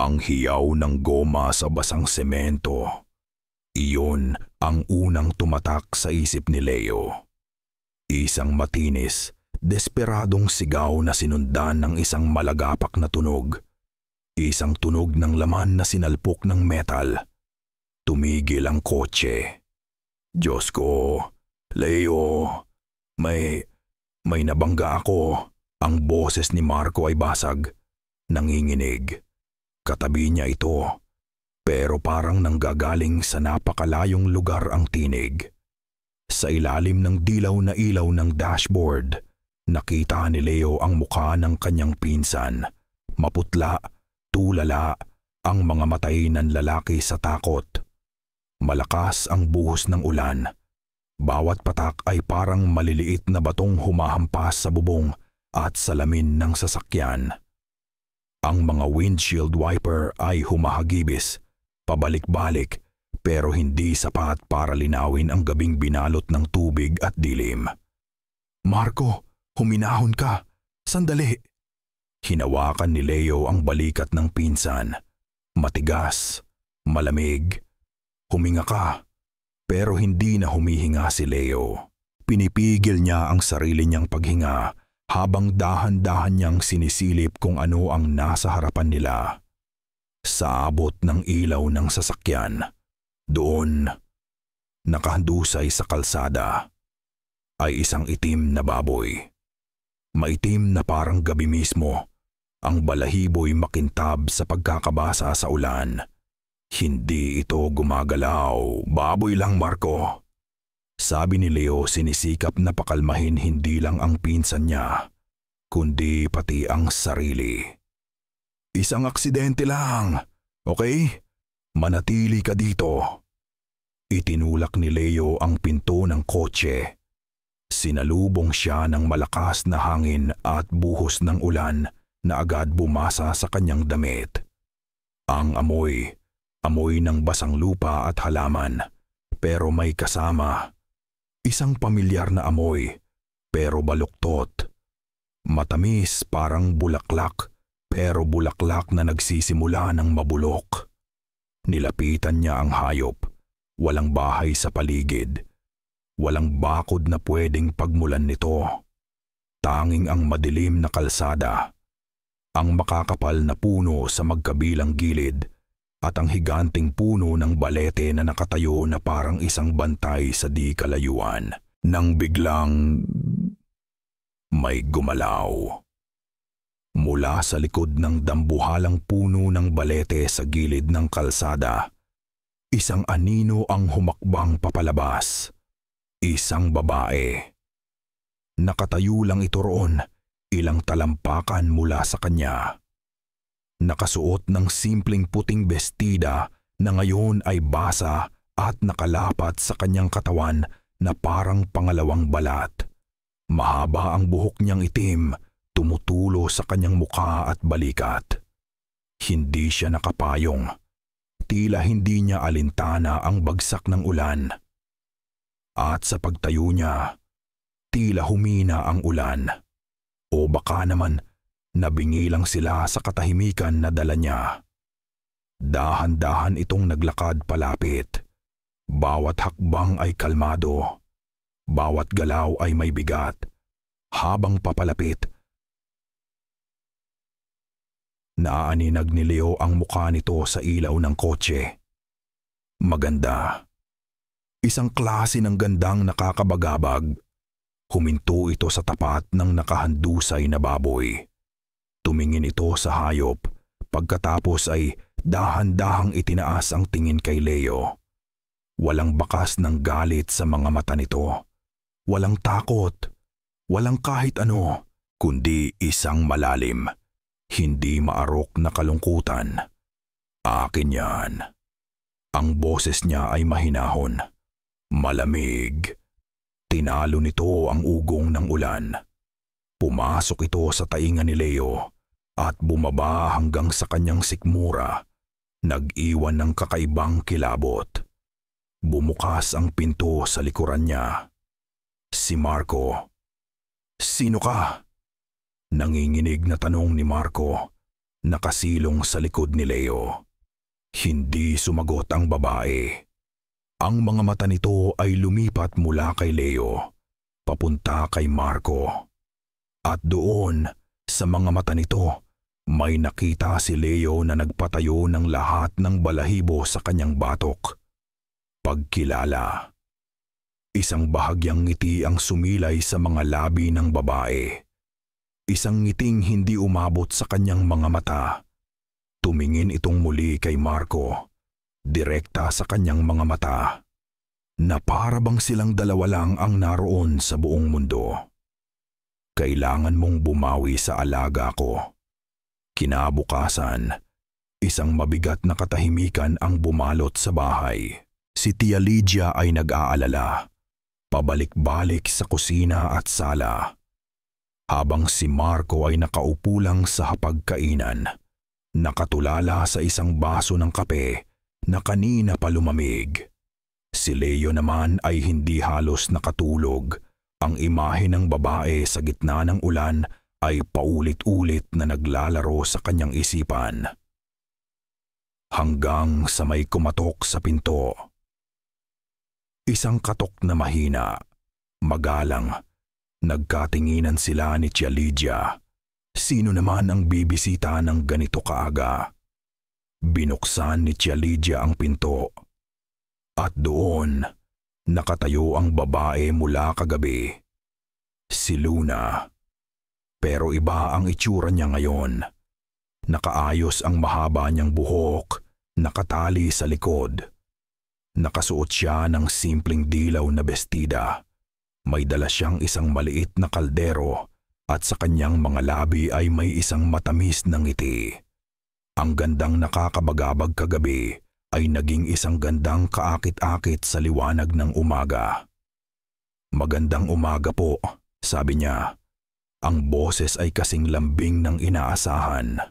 Ang hiyaw ng goma sa basang semento. Iyon ang unang tumatak sa isip ni Leo. Isang matinis, desperadong sigaw na sinundan ng isang malagapak na tunog. Isang tunog ng laman na sinalpok ng metal. Tumigil ang kotse. Diyos ko, Leo, may nabangga ako. Ang boses ni Marco ay basag, nanginginig. Katabi niya ito, pero parang nanggagaling sa napakalayong lugar ang tinig. Sa ilalim ng dilaw na ilaw ng dashboard, nakita ni Leo ang mukha ng kanyang pinsan. Maputla, tulala, ang mga matay ng lalaki sa takot. Malakas ang buhos ng ulan. Bawat patak ay parang maliliit na batong humahampas sa bubong at salamin ng sasakyan. Ang mga windshield wiper ay humahagibis, pabalik-balik, pero hindi sapat para linawin ang gabing binalot ng tubig at dilim. Marco, huminahon ka! Sandali! Hinawakan ni Leo ang balikat ng pinsan. Matigas, malamig. Huminga ka. Pero hindi na humihinga si Leo. Pinipigil niya ang sarili niyang paghinga habang dahan-dahan niyang sinisilip kung ano ang nasa harapan nila. Sa abot ng ilaw ng sasakyan, doon, nakahandusay sa kalsada, ay isang itim na baboy. Maitim na parang gabi mismo, ang balahibo'y makintab sa pagkakabasa sa ulan. Hindi ito gumagalaw, baboy lang Marco. Sabi ni Leo sinisikap na pakalmahin hindi lang ang pinsan niya, kundi pati ang sarili. Isang aksidente lang, okay? Manatili ka dito. Itinulak ni Leo ang pinto ng kotse. Sinalubong siya ng malakas na hangin at buhos ng ulan na agad bumasa sa kanyang damit. Ang amoy ng basang lupa at halaman, pero may kasama. Isang pamilyar na amoy, pero baluktot. Matamis parang bulaklak, pero bulaklak na nagsisimula ng mabulok. Nilapitan niya ang hayop. Walang bahay sa paligid. Walang bakod na pwedeng pagmulan nito. Tanging ang madilim na kalsada. Ang makakapal na puno sa magkabilang gilid at ang higanting puno ng balete na nakatayo na parang isang bantay sa di kalayuan. Nang biglang may gumalaw. Mula sa likod ng dambuhalang puno ng balete sa gilid ng kalsada, isang anino ang humakbang papalabas. Isang babae. Nakatayo lang ito roon, ilang talampakan mula sa kanya. Nakasuot ng simpleng puting bestida na ngayon ay basa at nakalapat sa kanyang katawan na parang pangalawang balat. Mahaba ang buhok niyang itim, tumutulo sa kanyang mukha at balikat. Hindi siya nakapayong. Tila hindi niya alintana ang bagsak ng ulan. At sa pagtayo niya, tila humina ang ulan. O baka naman, nabingi lang sila sa katahimikan na dala niya. Dahan-dahan itong naglakad palapit. Bawat hakbang ay kalmado. Bawat galaw ay may bigat. Habang papalapit, naaaninag ni Leo ang mukha nito sa ilaw ng kotse. Maganda. Isang klase ng gandang nakakabagabag. Huminto ito sa tapat ng nakahandusay na baboy. Tumingin ito sa hayop, pagkatapos ay dahan-dahang itinaas ang tingin kay Leo. Walang bakas ng galit sa mga mata nito. Walang takot. Walang kahit ano, kundi isang malalim, hindi maarok na kalungkutan. Akin yan. Ang boses niya ay mahinahon. Malamig. Tinalo nito ang ugong ng ulan. Pumasok ito sa tainga ni Leo at bumaba hanggang sa kanyang sikmura. Nag-iwan ng kakaibang kilabot. Bumukas ang pinto sa likuran niya. Si Marco. Sino ka? Nanginginig na tanong ni Marco. nakasilong sa likod ni Leo. Hindi sumagot ang babae. Ang mga mata nito ay lumipat mula kay Leo, papunta kay Marco. At doon, sa mga mata nito, may nakita si Leo na nagpatayo ng lahat ng balahibo sa kanyang batok. Pagkilala. Isang bahagyang ngiti ang sumilay sa mga labi ng babae. Isang ngiting hindi umabot sa kanyang mga mata. Tumingin itong muli kay Marco, direkta sa kanyang mga mata, na para bang silang dalawa lang ang naroon sa buong mundo. Kailangan mong bumawi sa alaga ko. Kinabukasan, isang mabigat na katahimikan ang bumalot sa bahay. Si Tia Lydia ay nag-aalala, pabalik-balik sa kusina at sala. Habang si Marco ay nakaupo lang sa hapagkainan, nakatulala sa isang baso ng kape na kanina pa lumamig. Si Leo naman ay hindi halos nakatulog. Ang imahe ng babae sa gitna ng ulan ay paulit-ulit na naglalaro sa kanyang isipan. Hanggang sa may kumatok sa pinto. Isang katok na mahina, magalang. Nagkatinginan sila ni Tia Lydia. Sino naman ang bibisita ng ganito kaaga? Binuksan ni Tia Lydia ang pinto. At doon, nakatayo ang babae mula kagabi. Si Luna. Pero iba ang itsura niya ngayon. Nakaayos ang mahaba niyang buhok, nakatali sa likod. Nakasuot siya ng simpleng dilaw na bestida. May dala siyang isang maliit na kaldero at sa kanyang mga labi ay may isang matamis na ngiti. Ang gandang nakakabagabag kagabi ay naging isang gandang kaakit-akit sa liwanag ng umaga. "Magandang umaga po," sabi niya. Ang boses ay kasing lambing ng inaasahan.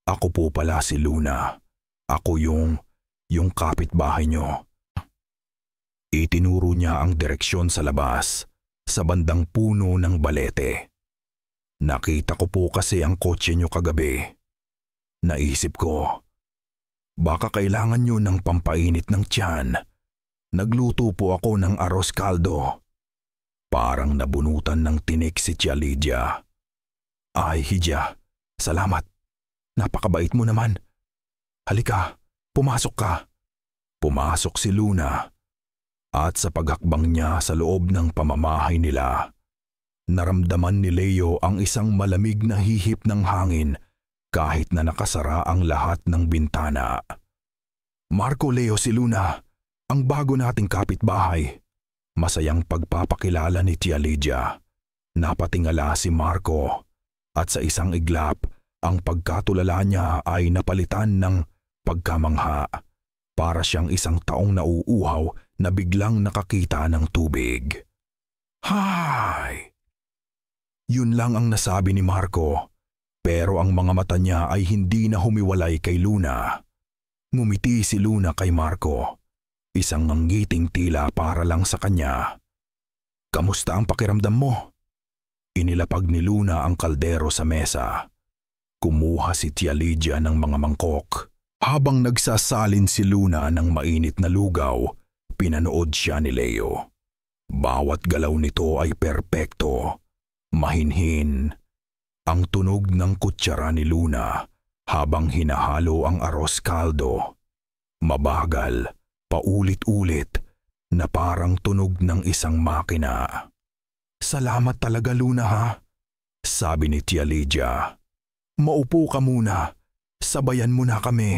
"Ako po pala si Luna. Ako yung kapitbahay niyo." Itinuro niya ang direksyon sa labas, sa bandang puno ng balete. "Nakita ko po kasi ang kotse niyo kagabi. Naisip ko, baka kailangan niyo ng pampainit ng tiyan. Nagluto po ako ng arroz caldo." Parang nabunutan ng tinik si Tia Lydia. "Ay, Hidya, salamat. Napakabait mo naman. Halika, pumasok ka." Pumasok si Luna. At sa paghakbang niya sa loob ng pamamahay nila, naramdaman ni Leo ang isang malamig na hihip ng hangin kahit na nakasara ang lahat ng bintana. "Marco, Leo, si Luna, ang bago nating kapitbahay." Masayang pagpapakilala ni Tia Lydia. Napatingala si Marco at sa isang iglap, ang pagkatulala niya ay napalitan ng pagkamangha. Para siyang isang taong nauuhaw na biglang nakakita ng tubig. "Hi!" Yun lang ang nasabi ni Marco, pero ang mga mata niya ay hindi na humiwalay kay Luna. Ngumiti si Luna kay Marco, isang ngiting tila para lang sa kanya. "Kamusta ang pakiramdam mo?" Inilapag ni Luna ang kaldero sa mesa. Kumuha si Tia Lydia ng mga mangkok. Habang nagsasalin si Luna ng mainit na lugaw, pinanood siya ni Leo. Bawat galaw nito ay perpekto, mahinhin. Ang tunog ng kutsara ni Luna habang hinahalo ang arroz caldo. Mabagal, paulit-ulit, na parang tunog ng isang makina. "Salamat talaga, Luna, ha?" sabi ni Tia Lydia. "Maupo ka muna. Sabayan mo na kami."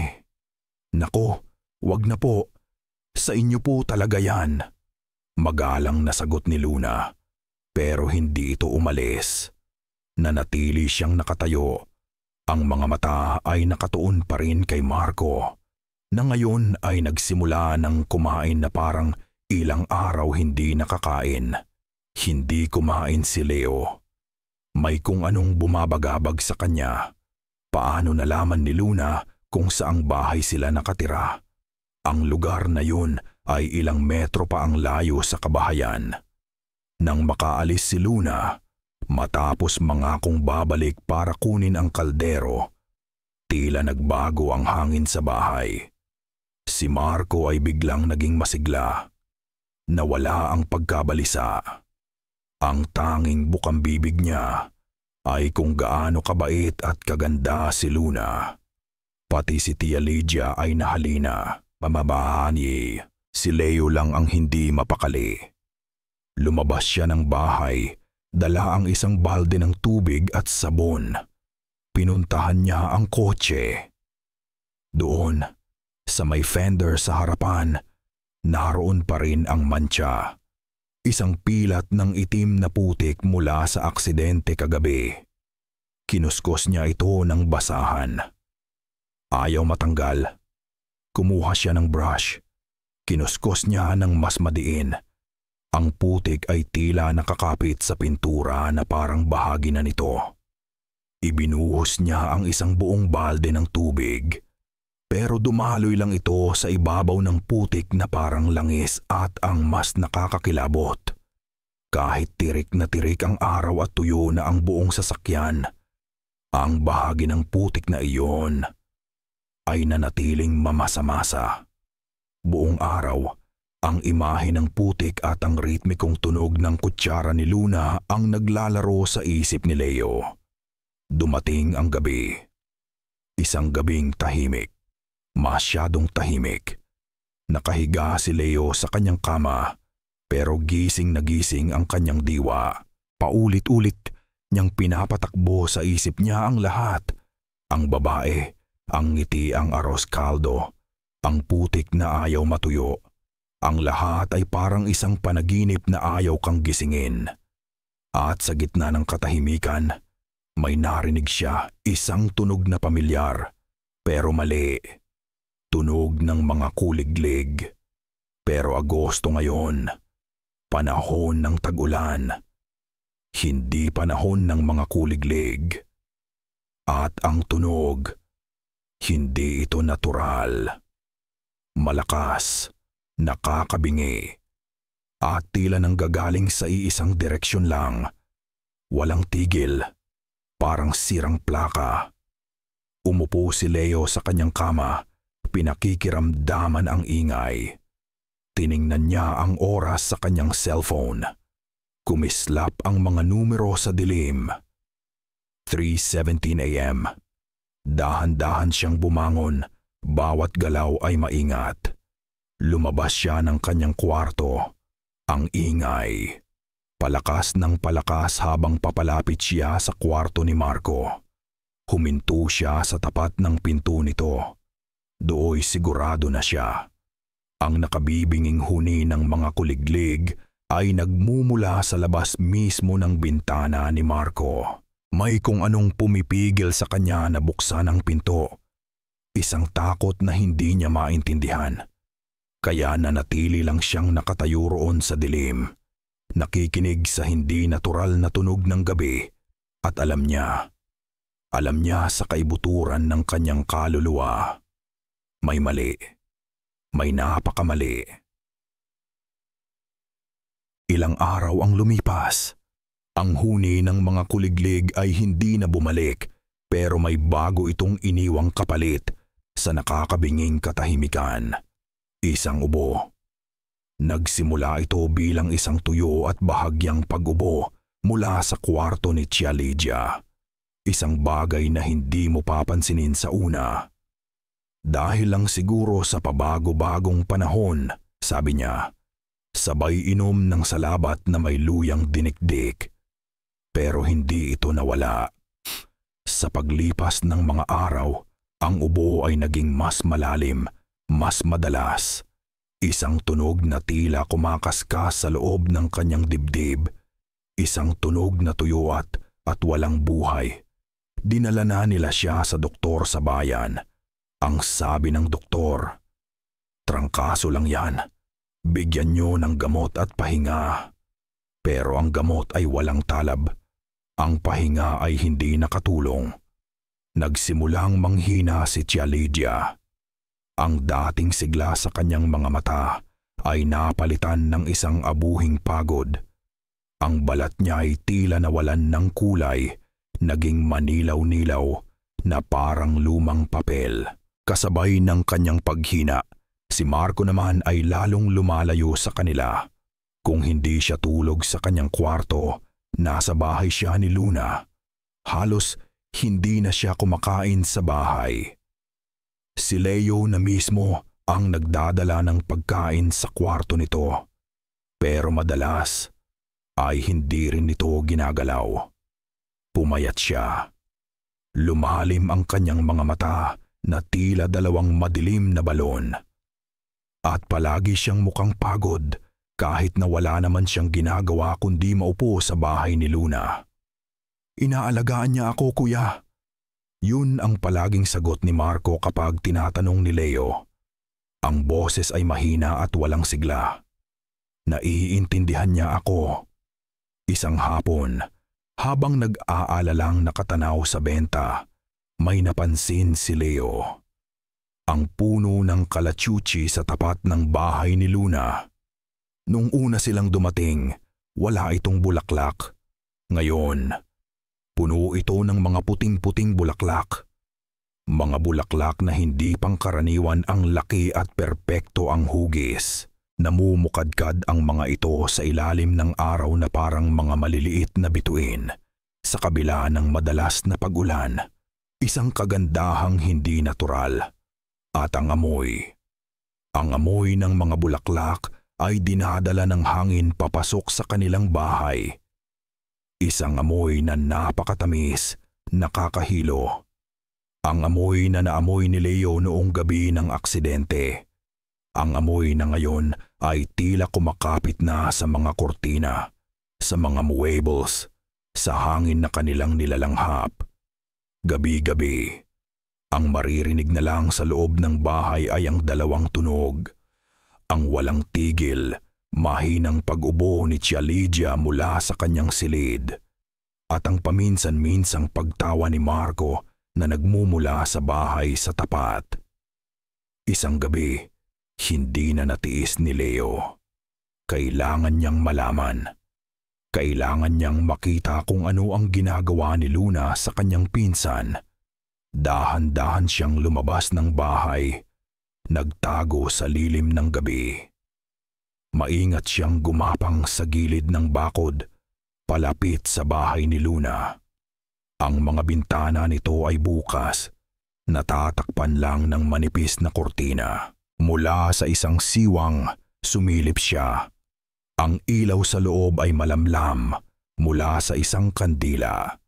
"Nako, wag na po. Sa inyo po talaga yan." Magalang na sagot ni Luna, pero hindi ito umalis. Nanatili siyang nakatayo. Ang mga mata ay nakatuon pa rin kay Marco, na ngayon ay nagsimula ng kumain na parang ilang araw hindi nakakain. Hindi kumain si Leo. May kung anong bumabagabag sa kanya. Paano nalaman ni Luna kung saang bahay sila nakatira? Ang lugar na yun ay ilang metro pa ang layo sa kabahayan. Nang makaalis si Luna, matapos mangakong babalik para kunin ang kaldero, Tila nagbago ang hangin sa bahay. Si Marco ay biglang naging masigla. Nawala ang pagkabalisa. Ang tanging bukambibig niya ay kung gaano kabait at kaganda si Luna. Pati si Tia Lydia ay nahalina. Mamabahani, si Leo lang ang hindi mapakali. Lumabas siya ng bahay, dala ang isang balde ng tubig at sabon. Pinuntahan niya ang kotse. Doon, sa may fender sa harapan, naroon pa rin ang mantsa. Isang pilat ng itim na putik mula sa aksidente kagabi. Kinuskos niya ito ng basahan. Ayaw matanggal. Kumuha siya ng brush. Kinuskos niya ng mas madiin. Ang putik ay tila nakakapit sa pintura na parang bahagi na nito. Ibinuhos niya ang isang buong balde ng tubig. Pero dumaloy lang ito sa ibabaw ng putik na parang langis at ang mas nakakakilabot. Kahit tirik na tirik ang araw at tuyo na ang buong sasakyan, ang bahagi ng putik na iyon ay nanatiling mamasa-masa. Buong araw, ang imahe ng putik at ang ritmikong tunog ng kutsara ni Luna ang naglalaro sa isip ni Leo. Dumating ang gabi. Isang gabing tahimik. Masyadong tahimik. Nakahiga si Leo sa kanyang kama, pero gising na gising ang kanyang diwa. Paulit-ulit niyang pinapatakbo sa isip niya ang lahat. Ang babae, ang ngiti, ang aros kaldo, ang putik na ayaw matuyo. Ang lahat ay parang isang panaginip na ayaw kang gisingin. At sa gitna ng katahimikan, may narinig siya, isang tunog na pamilyar, pero mali. Tunog ng mga kuliglig. Pero Agosto ngayon, panahon ng tag-ulan. Hindi panahon ng mga kuliglig. At ang tunog, hindi ito natural. Malakas, nakakabingi, at tila nanggagaling sa iisang direksyon lang. Walang tigil, parang sirang plaka. Umupo si Leo sa kanyang kama. Pinakikiramdaman ang ingay. Tiningnan niya ang oras sa kanyang cellphone. Kumislap ang mga numero sa dilim. 3:17 a.m. Dahan-dahan siyang bumangon, bawat galaw ay maingat. Lumabas siya ng kanyang kwarto. Ang ingay. Palakas ng palakas habang papalapit siya sa kwarto ni Marco. Huminto siya sa tapat ng pinto nito. Dooy sigurado na siya. Ang nakabibinging huni ng mga kuliglig ay nagmumula sa labas mismo ng bintana ni Marco. May kung anong pumipigil sa kanya na buksan ang pinto. Isang takot na hindi niya maintindihan. Kaya nanatili lang siyang nakatayo roon sa dilim, nakikinig sa hindi natural na tunog ng gabi, at alam niya sa kaibuturan ng kanyang kaluluwa. May mali. May napakamali. Ilang araw ang lumipas. Ang huni ng mga kuliglig ay hindi na bumalik, pero may bago itong iniwang kapalit sa nakakabinging katahimikan. Isang ubo. Nagsimula ito bilang isang tuyo at bahagyang pag-ubo mula sa kwarto ni Tia Lydia. Isang bagay na hindi mo papansinin sa una. Dahil lang siguro sa pabago-bagong panahon, sabi niya, sabay inom ng salabat na may luyang dinikdik. Pero hindi ito nawala. Sa paglipas ng mga araw, ang ubo ay naging mas malalim, mas madalas. Isang tunog na tila kumakaskas sa loob ng kanyang dibdib. Isang tunog na tuyo at walang buhay. Dinala na nila siya sa doktor sa bayan. Ang sabi ng doktor, trangkaso lang yan. Bigyan niyo ng gamot at pahinga. Pero ang gamot ay walang talab. Ang pahinga ay hindi nakatulong. Nagsimulang manghina si Tia Lydia. Ang dating sigla sa kanyang mga mata ay napalitan ng isang abuhing pagod. Ang balat niya ay tila nawalan ng kulay, naging manilaw-nilaw, na parang lumang papel. Kasabay ng kanyang paghina, si Marco naman ay lalong lumalayo sa kanila. Kung hindi siya tulog sa kanyang kwarto, nasa bahay siya ni Luna. Halos hindi na siya kumakain sa bahay. Si Leo na mismo ang nagdadala ng pagkain sa kwarto nito. Pero madalas ay hindi rin ito ginagalaw. Pumayat siya. Lumalim ang kanyang mga mata na tila dalawang madilim na balon. At palagi siyang mukhang pagod kahit na wala naman siyang ginagawa kundi maupo sa bahay ni Luna. "Inaalagaan niya ako, kuya." Yun ang palaging sagot ni Marco kapag tinatanong ni Leo. Ang boses ay mahina at walang sigla. Naiintindihan niya ako. Isang hapon, habang nag-aalalang nakatanaw sa benta, may napansin si Leo. Ang puno ng kalachuchi sa tapat ng bahay ni Luna. Nung una silang dumating, wala itong bulaklak. Ngayon, puno ito ng mga puting-puting bulaklak. Mga bulaklak na hindi pangkaraniwan ang laki at perpekto ang hugis. Namumukadkad ang mga ito sa ilalim ng araw na parang mga maliliit na bituin. Sa kabila ng madalas na pag-ulan, isang kagandahang hindi natural. At ang amoy ng mga bulaklak ay dinadala ng hangin papasok sa kanilang bahay. Isang amoy na napakatamis, nakakahilo. Ang amoy na naamoy ni Leo noong gabi ng aksidente. Ang amoy na ngayon ay tila kumakapit na sa mga kortina, sa mga muebles, sa hangin na kanilang nilalanghap. Gabi-gabi, ang maririnig na lang sa loob ng bahay ay ang dalawang tunog. Ang walang tigil, mahinang pag-ubo ni Tia Lydia mula sa kanyang silid. At ang paminsan-minsang pagtawa ni Marco na nagmumula sa bahay sa tapat. Isang gabi, hindi na natiis ni Leo. Kailangan niyang malaman. Kailangan niyang makita kung ano ang ginagawa ni Luna sa kanyang pinsan. Dahan-dahan siyang lumabas ng bahay, nagtago sa lilim ng gabi. Maingat siyang gumapang sa gilid ng bakod, palapit sa bahay ni Luna. Ang mga bintana nito ay bukas, natatakpan lang ng manipis na kurtina. Mula sa isang siwang, sumilip siya. Ang ilaw sa loob ay malamlam mula sa isang kandila.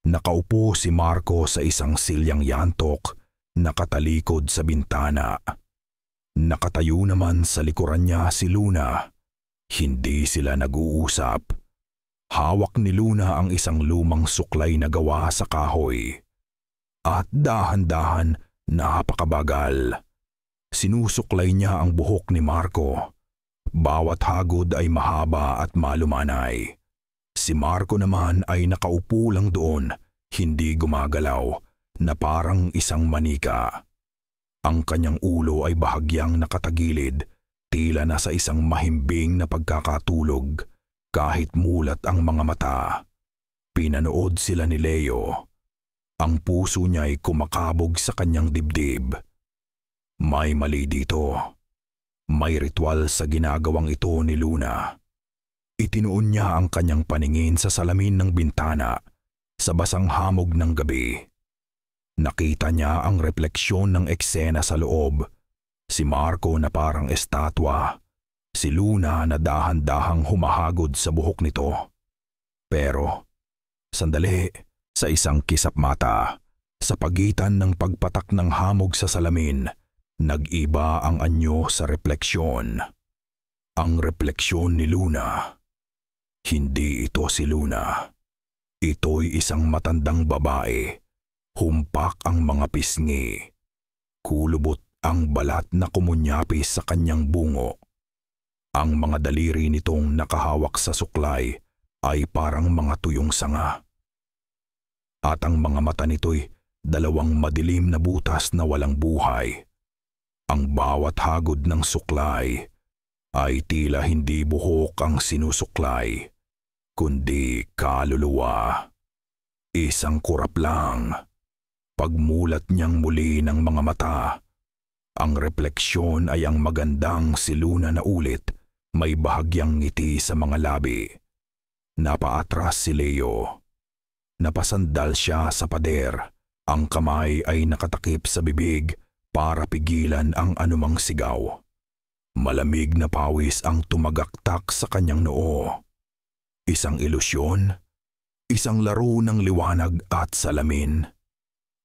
Nakaupo si Marco sa isang silyang yantok, nakatalikod sa bintana. Nakatayo naman sa likuran niya si Luna. Hindi sila nag-uusap. Hawak ni Luna ang isang lumang suklay na gawa sa kahoy. At dahan-dahan, napakabagal. Sinusuklay niya ang buhok ni Marco. Bawat hagod ay mahaba at malumanay. Si Marco naman ay nakaupo lang doon, hindi gumagalaw, na parang isang manika. Ang kanyang ulo ay bahagyang nakatagilid, tila na sa isang mahimbing na pagkakatulog, kahit mulat ang mga mata. Pinanood sila ni Leo. Ang puso niya ay kumakabog sa kanyang dibdib. May mali dito. May ritual sa ginagawang ito ni Luna. Itinuon niya ang kanyang paningin sa salamin ng bintana, sa basang hamog ng gabi. Nakita niya ang refleksyon ng eksena sa loob. Si Marco na parang estatwa. Si Luna na dahan-dahang humahagod sa buhok nito. Pero, sandali, sa isang kisap mata, sa pagitan ng pagpatak ng hamog sa salamin, nag-iba ang anyo sa refleksyon. Ang refleksyon ni Luna. Hindi ito si Luna. Ito'y isang matandang babae. Humpak ang mga pisngi. Kulubot ang balat na kumunyapis sa kanyang bungo. Ang mga daliri nitong nakahawak sa suklay ay parang mga tuyong sanga. At ang mga mata nito'y dalawang madilim na butas na walang buhay. Ang bawat hagod ng suklay ay tila hindi buhok ang sinusuklay, kundi kaluluwa. Isang kurap lang. Pagmulat niyang muli ng mga mata, ang refleksyon ay ang magandang si Luna na ulit, may bahagyang ngiti sa mga labi. Napaatras si Leo. Napasandal siya sa pader. Ang kamay ay nakatakip sa bibig para pigilan ang anumang sigaw. Malamig na pawis ang tumagaktak sa kanyang noo. Isang ilusyon, isang laro ng liwanag at salamin.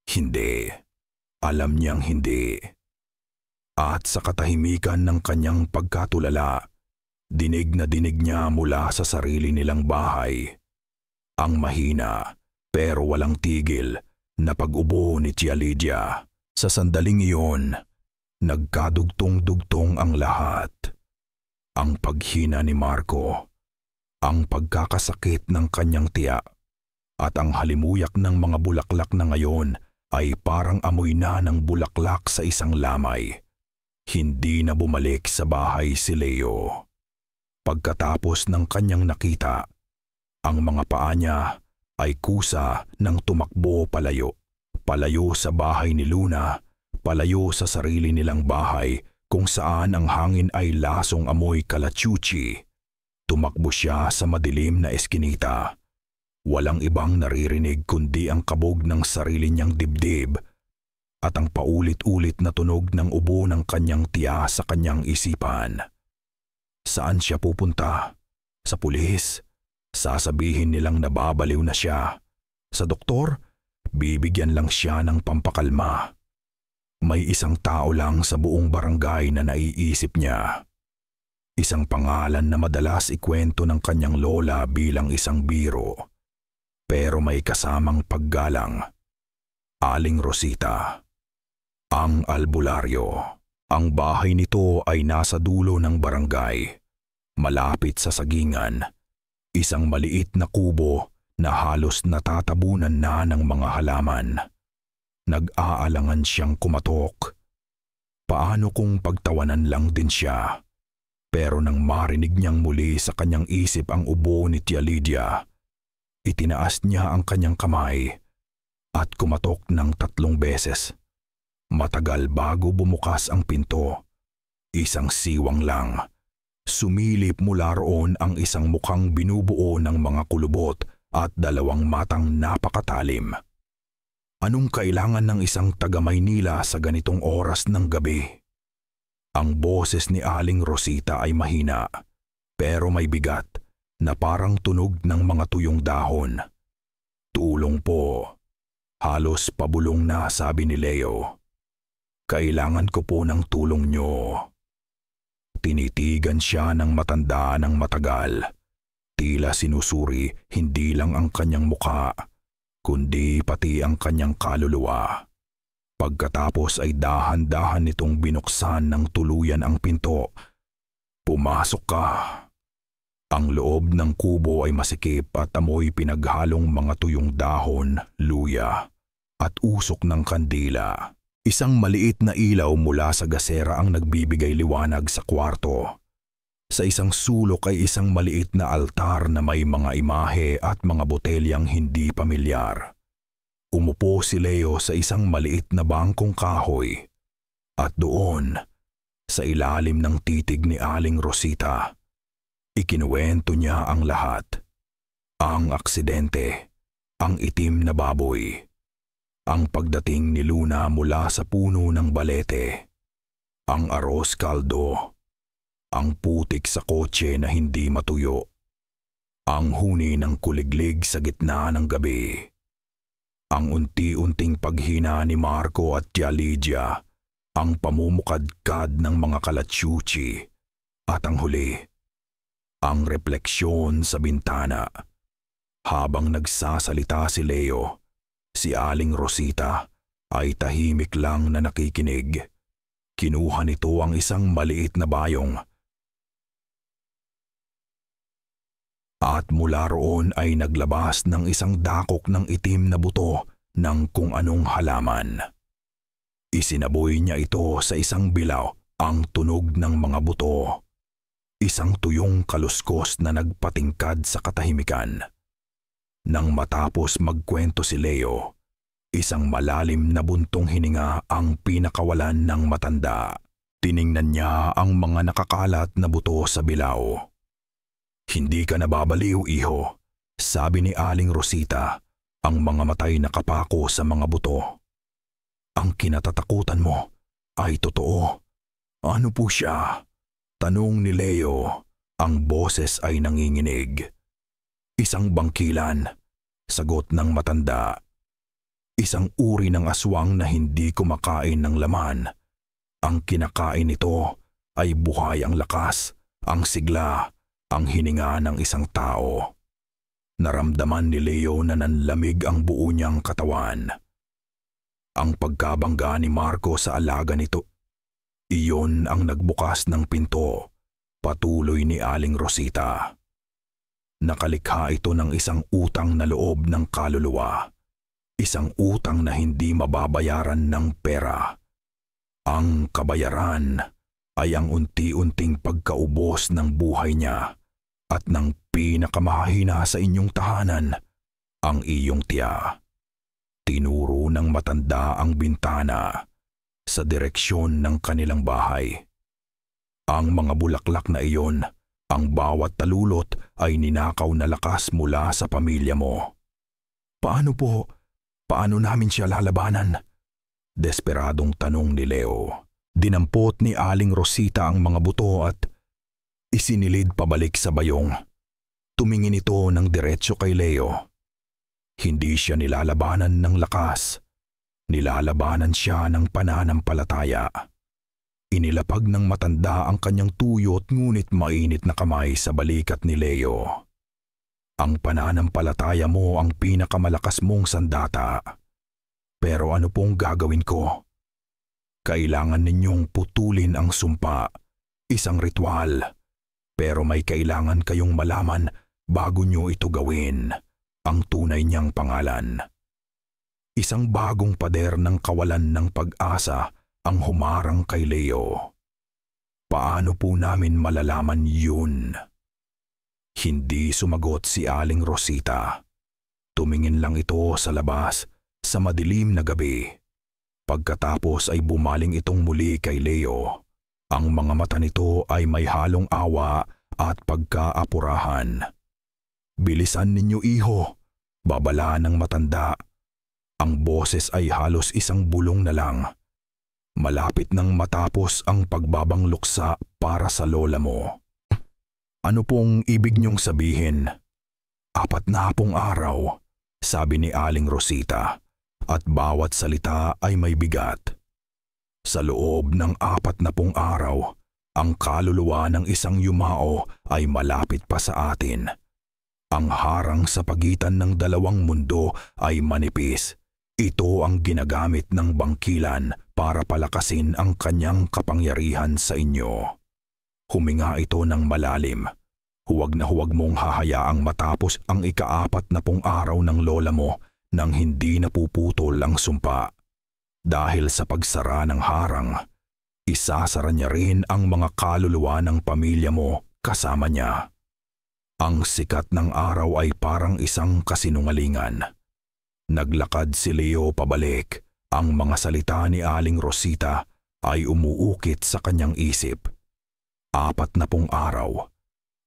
Hindi. Alam niyang hindi. At sa katahimikan ng kanyang pagkatulala, dinig na dinig niya mula sa sarili nilang bahay ang mahina pero walang tigil na pag-ubo ni Tia Lydia. Sa sandaling iyon, nagkadugtong-dugtong ang lahat. Ang paghina ni Marco, ang pagkakasakit ng kanyang tiya, at ang halimuyak ng mga bulaklak na ngayon ay parang amoy na ng bulaklak sa isang lamay. Hindi na bumalik sa bahay si Leo. Pagkatapos ng kanyang nakita, ang mga paa niya ay kusa ng tumakbo palayo. Palayo sa bahay ni Luna, palayo sa sarili nilang bahay kung saan ang hangin ay lasong amoy kalachuchi. Tumakbo siya sa madilim na eskinita. Walang ibang naririnig kundi ang kabog ng sarili niyang dibdib at ang paulit-ulit na tunog ng ubo ng kanyang tiya sa kanyang isipan. Saan siya pupunta? Sa pulis? Sasabihin nilang nababaliw na siya. Sa doktor? Bibigyan lang siya ng pampakalma. May isang tao lang sa buong barangay na naiisip niya. Isang pangalan na madalas ikwento ng kanyang lola bilang isang biro. Pero may kasamang paggalang. Aling Rosita. Ang albularyo. Ang bahay nito ay nasa dulo ng barangay. Malapit sa sagingan. Isang maliit na kubo na halos natatabunan na ng mga halaman. Nag-aalangan siyang kumatok. Paano kung pagtawanan lang din siya? Pero nang marinig niyang muli sa kanyang isip ang ubo ni Tia Lydia, itinaas niya ang kanyang kamay at kumatok ng 3 beses. Matagal bago bumukas ang pinto. Isang siwang lang. Sumilip mula roon ang isang mukhang binubuo ng mga kulubot at 2 matang napakatalim. Anong kailangan ng isang taga-Maynila sa ganitong oras ng gabi? Ang boses ni Aling Rosita ay mahina, pero may bigat na parang tunog ng mga tuyong dahon. Tulong po. Halos pabulong na, sabi ni Leo. Kailangan ko po ng tulong nyo. Tinitigan siya ng matanda ng matagal. Tila sinusuri hindi lang ang kanyang mukha, kundi pati ang kanyang kaluluwa. Pagkatapos ay dahan-dahan nitong binuksan ng tuluyan ang pinto. Pumasok ka. Ang loob ng kubo ay masikip at amoy pinaghalong mga tuyong dahon, luya, at usok ng kandila. Isang maliit na ilaw mula sa gasera ang nagbibigay liwanag sa kwarto. Sa isang sulok ay isang maliit na altar na may mga imahe at mga botelyang hindi pamilyar. Umupo si Leo sa isang maliit na bangkong kahoy. At doon, sa ilalim ng titig ni Aling Rosita, ikinuwento niya ang lahat. Ang aksidente, ang itim na baboy, ang pagdating ni Luna mula sa puno ng balete, ang aros kaldo, ang putik sa kotse na hindi matuyo, ang huni ng kuliglig sa gitna ng gabi, ang unti-unting paghina ni Marco at Tia Lydia, ang pamumukadkad ng mga kalachuchi, at ang huli, ang refleksyon sa bintana. Habang nagsasalita si Leo, si Aling Rosita ay tahimik lang na nakikinig. Kinuha nito ang isang maliit na bayong. At mula roon ay naglabas ng isang dakok ng itim na buto ng kung anong halaman. Isinaboy niya ito sa isang bilaw, ang tunog ng mga buto. Isang tuyong kaluskos na nagpatingkad sa katahimikan. Nang matapos magkwento si Leo, Isang malalim na buntong hininga ang pinakawalan ng matanda. Tiningnan niya ang mga nakakalat na buto sa bilao. "Hindi ka nababaliw, iho," sabi ni Aling Rosita, ang mga matay nakapako sa mga buto. "Ang kinatatakutan mo ay totoo." "Ano po siya?" tanong ni Leo. Ang boses ay nanginginig. "Isang bangkilan," sagot ng matanda. "Isang uri ng aswang na hindi kumakain ng laman. Ang kinakain nito ay buhay ang lakas, ang sigla, ang hininga ng isang tao." Naramdaman ni Leo na nanlamig ang buo niyang katawan. Ang pagkabangga ni Marco sa alaga nito, iyon ang nagbukas ng pinto, patuloy ni Aling Rosita. Nakalikha ito ng isang utang na loob ng kaluluwa. Isang utang na hindi mababayaran ng pera. Ang kabayaran ay ang unti-unting pagkaubos ng buhay niya at ng pinakamahina sa inyong tahanan, ang iyong tiya. Tinuro ng matanda ang bintana sa direksyon ng kanilang bahay. Ang mga bulaklak na iyon, ang bawat talulot ay ninakaw na lakas mula sa pamilya mo. "Paano po? Paano namin siya lalabanan?" Desperadong tanong ni Leo. Dinampot ni Aling Rosita ang mga buto at isinilid pabalik sa bayong. Tumingin ito ng diretso kay Leo. Hindi siya nilalabanan ng lakas. Nilalabanan siya ng pananampalataya. Inilapag ng matanda ang kanyang tuyot ngunit mainit na kamay sa balikat ni Leo. "Ang pananampalataya mo ang pinakamalakas mong sandata. Pero ano pong gagawin ko? Kailangan ninyong putulin ang sumpa, isang ritual. Pero may kailangan kayong malaman bago nyo ito gawin, ang tunay niyang pangalan." Isang bagong pader ng kawalan ng pag-asa ang humarang kay Leo. "Paano po namin malalaman yun?" Hindi sumagot si Aling Rosita. Tumingin lang ito sa labas sa madilim na gabi. Pagkatapos ay bumaling itong muli kay Leo. Ang mga mata nito ay may halong awa at pagkaapurahan. "Bilisan ninyo, iho," babala ng matanda. Ang boses ay halos isang bulong na lang. "Malapit nang matapos ang pagbabangluksa para sa lola mo." "Ano pong ibig niyong sabihin?" 4 na pong araw, sabi ni Aling Rosita, at bawat salita ay may bigat. Sa loob ng 4 na pong araw, ang kaluluwa ng isang yumao ay malapit pa sa atin. Ang harang sa pagitan ng dalawang mundo ay manipis. Ito ang ginagamit ng bangkilan para palakasin ang kanyang kapangyarihan sa inyo. Huminga ito ng malalim. Huwag na huwag mong hahayaang matapos ang 4 na pong araw ng lola mo nang hindi napuputol ang sumpa. Dahil sa pagsara ng harang, isasara niya rin ang mga kaluluwa ng pamilya mo kasama niya. Ang sikat ng araw ay parang isang kasinungalingan. Naglakad si Leo pabalik. Ang mga salita ni Aling Rosita ay umuukit sa kanyang isip. 4 na pong araw,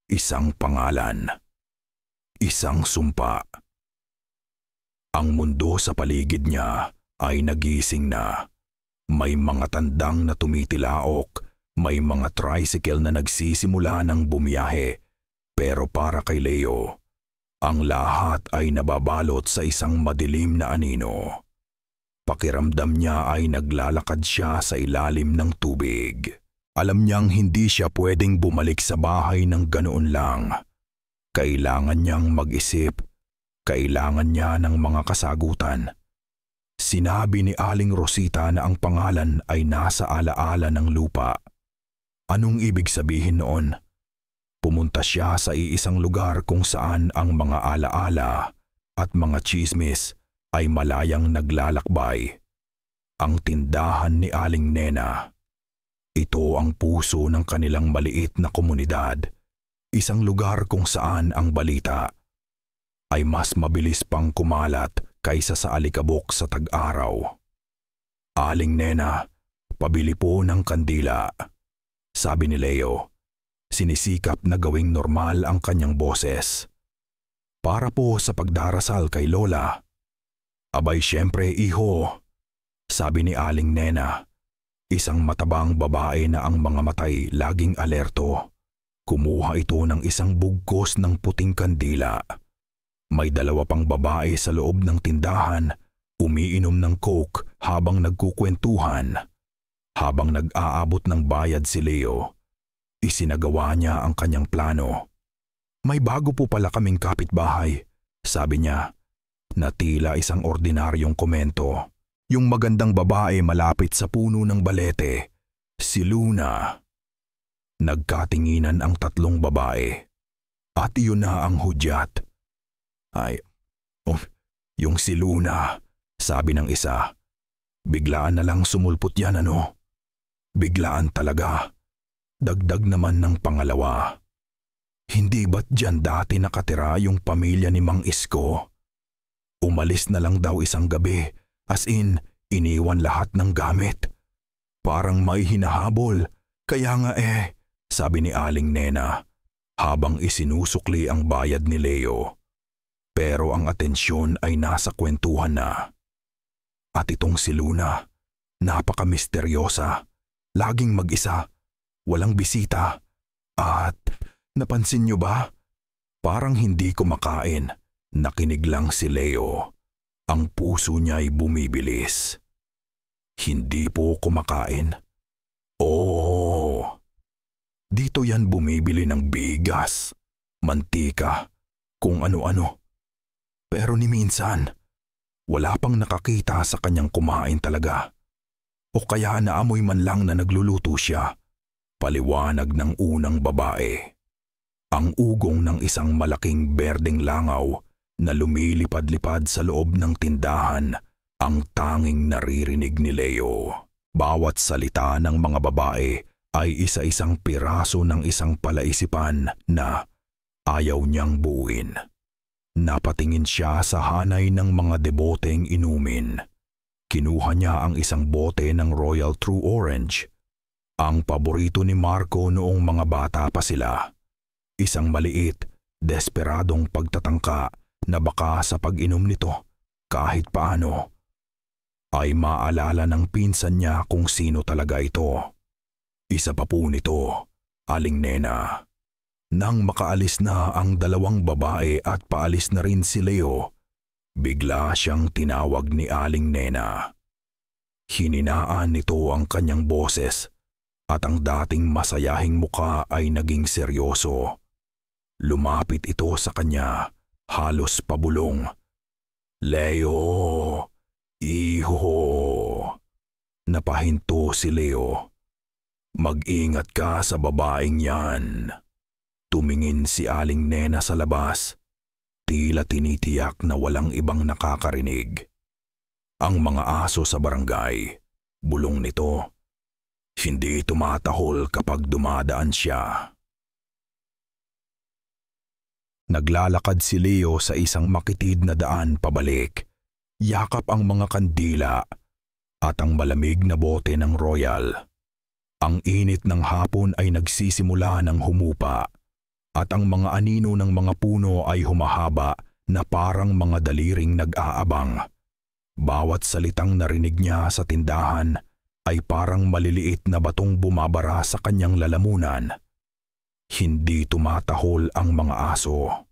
isang pangalan, isang sumpa. Ang mundo sa paligid niya ay nagising na. May mga tandang na tumitilaok, may mga tricycle na nagsisimula ng bumiyahe. Pero para kay Leo, ang lahat ay nababalot sa isang madilim na anino. Pakiramdam niya ay naglalakad siya sa ilalim ng tubig. Alam niyang hindi siya pwedeng bumalik sa bahay ng ganoon lang. Kailangan niyang mag-isip. Kailangan niya ng mga kasagutan. Sinabi ni Aling Rosita na ang pangalan ay nasa alaala ng lupa. Anong ibig sabihin noon? Pumunta siya sa iisang lugar kung saan ang mga alaala at mga tsismis ay malayang naglalakbay. Ang tindahan ni Aling Nena. Ito ang puso ng kanilang maliit na komunidad. Isang lugar kung saan ang balita ay mas mabilis pang kumalat kaysa sa alikabok sa tag-araw. "Aling Nena, pabili po ng kandila," sabi ni Leo. Sinisikap na gawing normal ang kanyang boses. "Para po sa pagdarasal kay Lola." "Abay siyempre, iho," sabi ni Aling Nena. Isang matabang babae na ang mga matay laging alerto. Kumuha ito ng isang bugkos ng puting kandila. May dalawa pang babae sa loob ng tindahan, umiinom ng coke habang nagkukwentuhan. Habang nag-aabot ng bayad si Leo, isinagawa niya ang kanyang plano. "May bago po pala kaming kapitbahay," sabi niya, na tila isang ordinaryong komento. "Yung magandang babae malapit sa puno ng balete, si Luna." Nagkatinginan ang tatlong babae. At iyon na ang hudyat. Yung si Luna," sabi ng isa. "Biglaan na lang sumulpot yan, ano?" "Biglaan talaga." Dagdag naman ng pangalawa. "Hindi ba't dyan dati nakatira yung pamilya ni Mang Isko? Umalis na lang daw isang gabi, as in, iniwan lahat ng gamit. Parang may hinahabol, kaya nga sabi ni Aling Nena habang isinusukli ang bayad ni Leo. Pero ang atensyon ay nasa kwentuhan na. At itong si Luna, napaka-misteryosa, laging mag-isa, walang bisita. At napansin niyo ba? Parang hindi kumakain, nakinig lang si Leo. Ang puso niya'y bumibilis. Hindi po kumakain. Oo. Dito yan bumibili ng bigas, mantika, kung ano-ano. Pero ni minsan, wala pang nakakita sa kanyang kumain talaga. O kaya naamoy man lang na nagluluto siya. Paliwanag ng unang babae. Ang ugong ng isang malaking berdeng langaw na lumilipad-lipad sa loob ng tindahan ang tanging naririnig ni Leo. Bawat salita ng mga babae ay isa-isang piraso ng isang palaisipan na ayaw niyang buuin. Napatingin siya sa hanay ng mga deboteng inumin. Kinuha niya ang isang bote ng Royal True Orange. Ang paborito ni Marco noong mga bata pa sila. Isang maliit, desperadong pagtatangka na baka sa pag-inom nito, kahit paano, ay maalala ng pinsan niya kung sino talaga ito. Isa pa po nito, Aling Nena. Nang makaalis na ang dalawang babae at paalis na rin si Leo, bigla siyang tinawag ni Aling Nena. Hininaan nito ang kanyang boses at ang dating masayahing muka ay naging seryoso. Lumapit ito sa kanya, halos pabulong. "Leo, iho." Napahinto si Leo. "Mag-ingat ka sa babaeng yan." Tumingin si Aling Nena sa labas. Tila tinitiyak na walang ibang nakakarinig. Ang mga aso sa barangay, bulong nito, hindi tumatahol kapag dumadaan siya. Naglalakad si Leo sa isang makitid na daan pabalik. Yakap ang mga kandila at ang malamig na bote ng Royal. Ang init ng hapon ay nagsisimula ng humupa at ang mga anino ng mga puno ay humahaba na parang mga daliring nag-aabang. Bawat salitang narinig niya sa tindahan ay parang maliliit na batong bumabara sa kanyang lalamunan. Hindi tumatahol ang mga aso.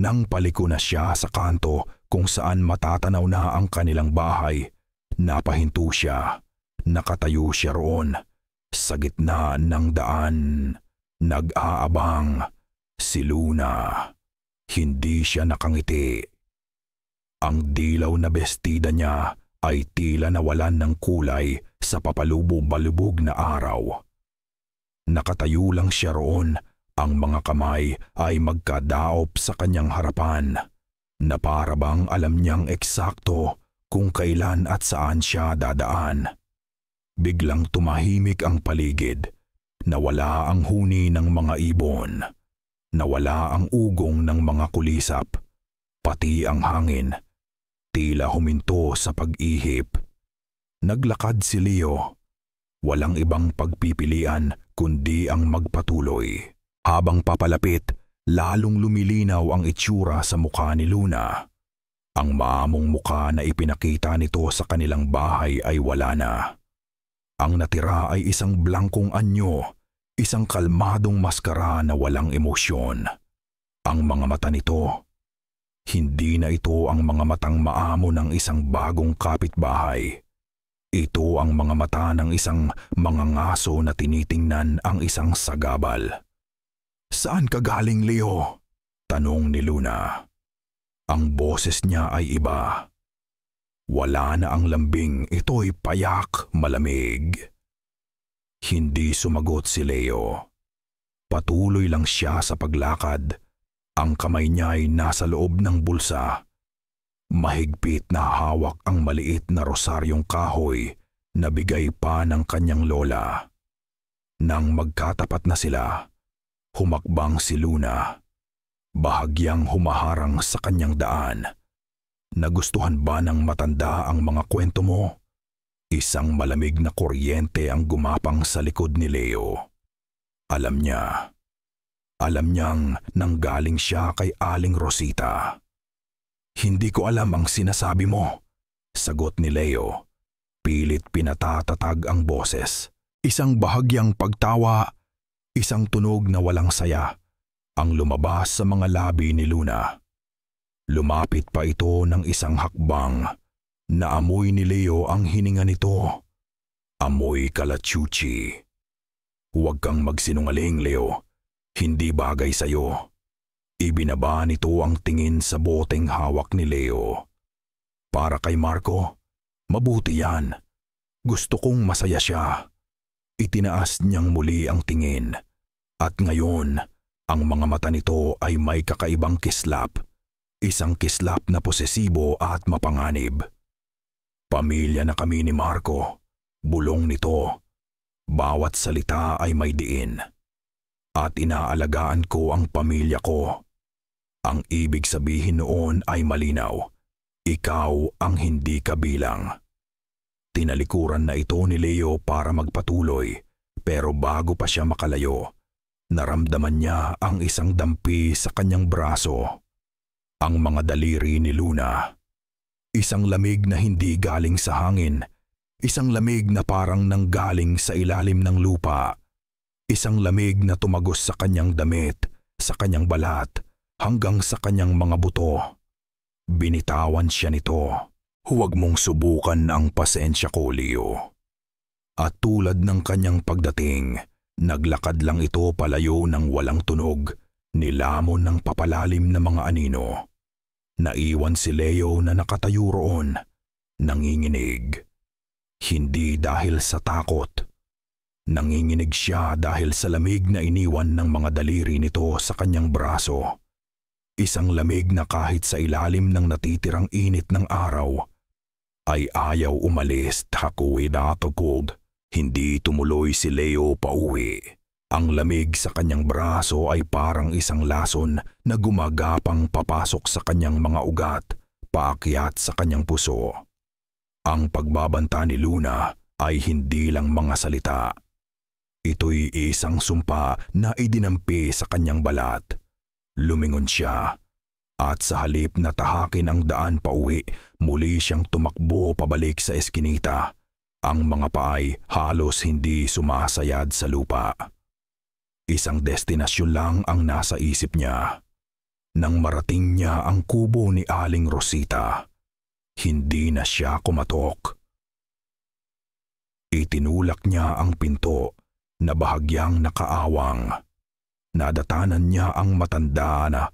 Nang paliko na siya sa kanto kung saan matatanaw na ang kanilang bahay, napahinto siya. Nakatayo siya roon, sa gitna ng daan. Nag-aabang si Luna. Hindi siya nakangiti. Ang dilaw na bestida niya ay tila nawalan ng kulay sa papalubo-balubog na araw. Nakatayo lang siya roon, ang mga kamay ay magkadaop sa kanyang harapan, na para bang alam niyang eksakto kung kailan at saan siya dadaan. Biglang tumahimik ang paligid. Nawala ang huni ng mga ibon. Nawala ang ugong ng mga kulisap. Pati ang hangin. Tila huminto sa pag-ihip. Naglakad si Leo. Walang ibang pagpipilian kundi ang magpatuloy. Habang papalapit, lalong lumilinaw ang itsura sa mukha ni Luna. Ang maamong mukha na ipinakita nito sa kanilang bahay ay wala na. Ang natira ay isang blankong anyo, isang kalmadong maskara na walang emosyon. Ang mga mata nito, hindi na ito ang mga matang maamo ng isang bagong kapitbahay. Ito ang mga mata ng isang mangangaso na tinitingnan ang isang sagabal. "Saan ka galing, Leo?" tanong ni Luna. Ang boses niya ay iba. Wala na ang lambing, ito'y payak, malamig. Hindi sumagot si Leo. Patuloy lang siya sa paglakad. Ang kamay niya ay nasa loob ng bulsa. Mahigpit na hawak ang maliit na rosaryong kahoy na bigay pa ng kanyang lola. Nang magkatapat na sila, humakbang si Luna. Bahagyang humaharang sa kanyang daan. "Nagustuhan ba ng matanda ang mga kwento mo?" Isang malamig na kuryente ang gumapang sa likod ni Leo. Alam niyang nanggaling siya kay Aling Rosita. "Hindi ko alam ang sinasabi mo," sagot ni Leo. Pilit pinatatatag ang boses. Isang bahagyang pagtawa, isang tunog na walang saya ang lumabas sa mga labi ni Luna. Lumapit pa ito ng isang hakbang. Naamoy ni Leo ang hininga nito. Amoy kalachuchi. "Huwag kang magsinungaling, Leo. Hindi bagay sa'yo." Ibinaba nito ang tingin sa boteng hawak ni Leo. "Para kay Marco, mabuti yan. Gusto kong masaya siya." Itinaas niyang muli ang tingin. At ngayon, ang mga mata nito ay may kakaibang kislap. Isang kislap na posesibo at mapanganib. "Pamilya na kami ni Marco," bulong nito. "Bawat salita ay may diin. At inaalagaan ko ang pamilya ko." Ang ibig sabihin noon ay malinaw. Ikaw ang hindi kabilang. Tinalikuran na ito ni Leo para magpatuloy, pero bago pa siya makalayo, naramdaman niya ang isang dampi sa kanyang braso. Ang mga daliri ni Luna. Isang lamig na hindi galing sa hangin. Isang lamig na parang nanggaling sa ilalim ng lupa. Isang lamig na tumagos sa kanyang damit, sa kanyang balat, hanggang sa kanyang mga buto. Binitawan siya nito. "Huwag mong subukan ang pasensya ko, Leo." At tulad ng kanyang pagdating, naglakad lang ito palayo ng walang tunog, nilamon ng papalalim na mga anino. Naiwan si Leo na nakatayo roon, nanginginig. Hindi dahil sa takot. Nanginginig siya dahil sa lamig na iniwan ng mga daliri nito sa kanyang braso. Isang lamig na kahit sa ilalim ng natitirang init ng araw, ay ayaw umalis. Hakuidatogod. Hindi tumuloy si Leo pauwi. Ang lamig sa kanyang braso ay parang isang lason na gumagapang papasok sa kanyang mga ugat, paakyat sa kanyang puso. Ang pagbabanta ni Luna ay hindi lang mga salita. Ito'y isang sumpa na idinampi sa kanyang balat. Lumingon siya, at sa halip na tahakin ang daan pauwi, muli siyang tumakbo pabalik sa eskinita. Ang mga paay halos hindi sumasayad sa lupa. Isang destinasyon lang ang nasa isip niya. Nang marating niya ang kubo ni Aling Rosita, hindi na siya kumatok. Itinulak niya ang pinto na bahagyang nakaawang. Nadatanan niya ang matanda na